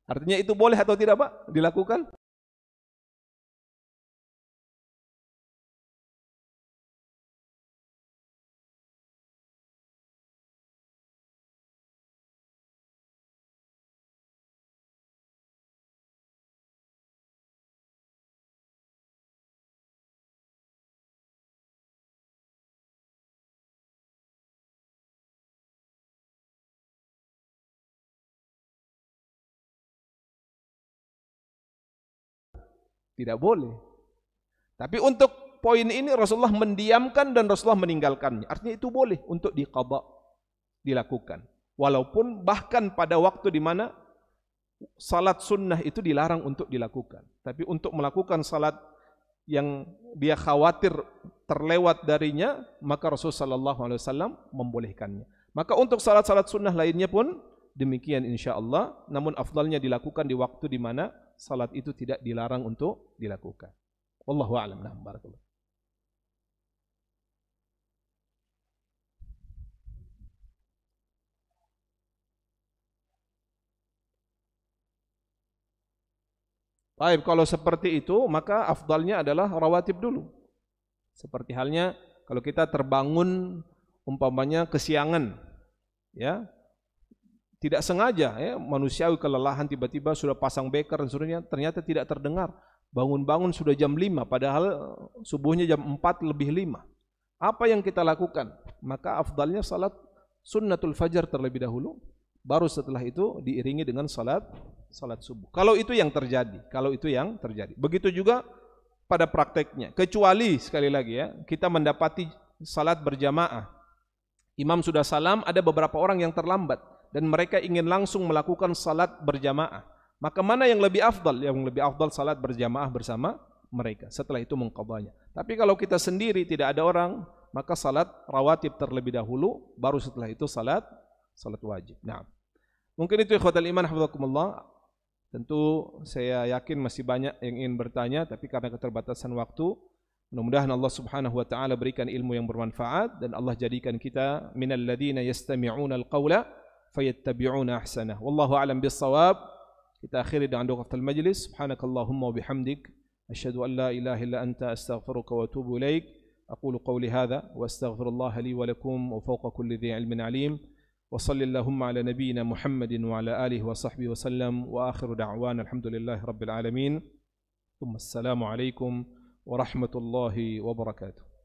Artinya itu boleh atau tidak Pak dilakukan? Tidak boleh. Tapi untuk poin ini Rasulullah mendiamkan dan Rasulullah meninggalkannya. Artinya itu boleh untuk diqadha, dilakukan. Walaupun bahkan pada waktu di mana salat sunnah itu dilarang untuk dilakukan. Tapi untuk melakukan salat yang dia khawatir terlewat darinya, maka Rasulullah SAW membolehkannya. Maka untuk salat-salat sunnah lainnya pun demikian insyaAllah. Namun afdalnya dilakukan di waktu di mana salat itu tidak dilarang untuk dilakukan. Wallahu a'lam. Nah, barakallahu. Baik, kalau seperti itu maka afdalnya adalah rawatib dulu. Seperti halnya kalau kita terbangun umpamanya kesiangan, ya, tidak sengaja, ya, manusiawi kelelahan tiba-tiba sudah pasang beker dan sebagainya, ternyata tidak terdengar. Bangun-bangun sudah jam 5, padahal subuhnya jam 4 lebih 5. Apa yang kita lakukan? Maka afdalnya salat sunnatul fajar terlebih dahulu, baru setelah itu diiringi dengan salat subuh. Kalau itu yang terjadi, begitu juga pada prakteknya. Kecuali sekali lagi ya, kita mendapati salat berjamaah, imam sudah salam, ada beberapa orang yang terlambat dan mereka ingin langsung melakukan salat berjamaah. Maka mana yang lebih afdal? Yang lebih afdal salat berjamaah bersama mereka. Setelah itu mengqadhanya. Tapi kalau kita sendiri tidak ada orang, maka salat rawatib terlebih dahulu, baru setelah itu salat wajib. Nah, mungkin itu ikhwatal iman hafizakumullah. Tentu saya yakin masih banyak yang ingin bertanya, tapi karena keterbatasan waktu, mudah-mudahan Allah Subhanahu wa taala berikan ilmu yang bermanfaat dan Allah jadikan kita minal ladzina yastami'una al-qaula fayattabi'una ahsanah. Wallahu a'lam bis-shawab. Kita akhiri dengan doa kafatul majlis. Subhanakallahumma wa bihamdik asyhadu an la ilaha illa anta astaghfiruka wa atubu ilaik. Aqulu qawli hadha wa astaghfirullaha li wa lakum wa fawqa kulli dhi ilmin alim. Wa sallallahu ala nabiyyina Muhammadin wa ala alihi wa sahbihi wa sallam wa akhiru da'wana alhamdulillahi rabbil alamin. Assalamu alaikum warahmatullahi wabarakatuh.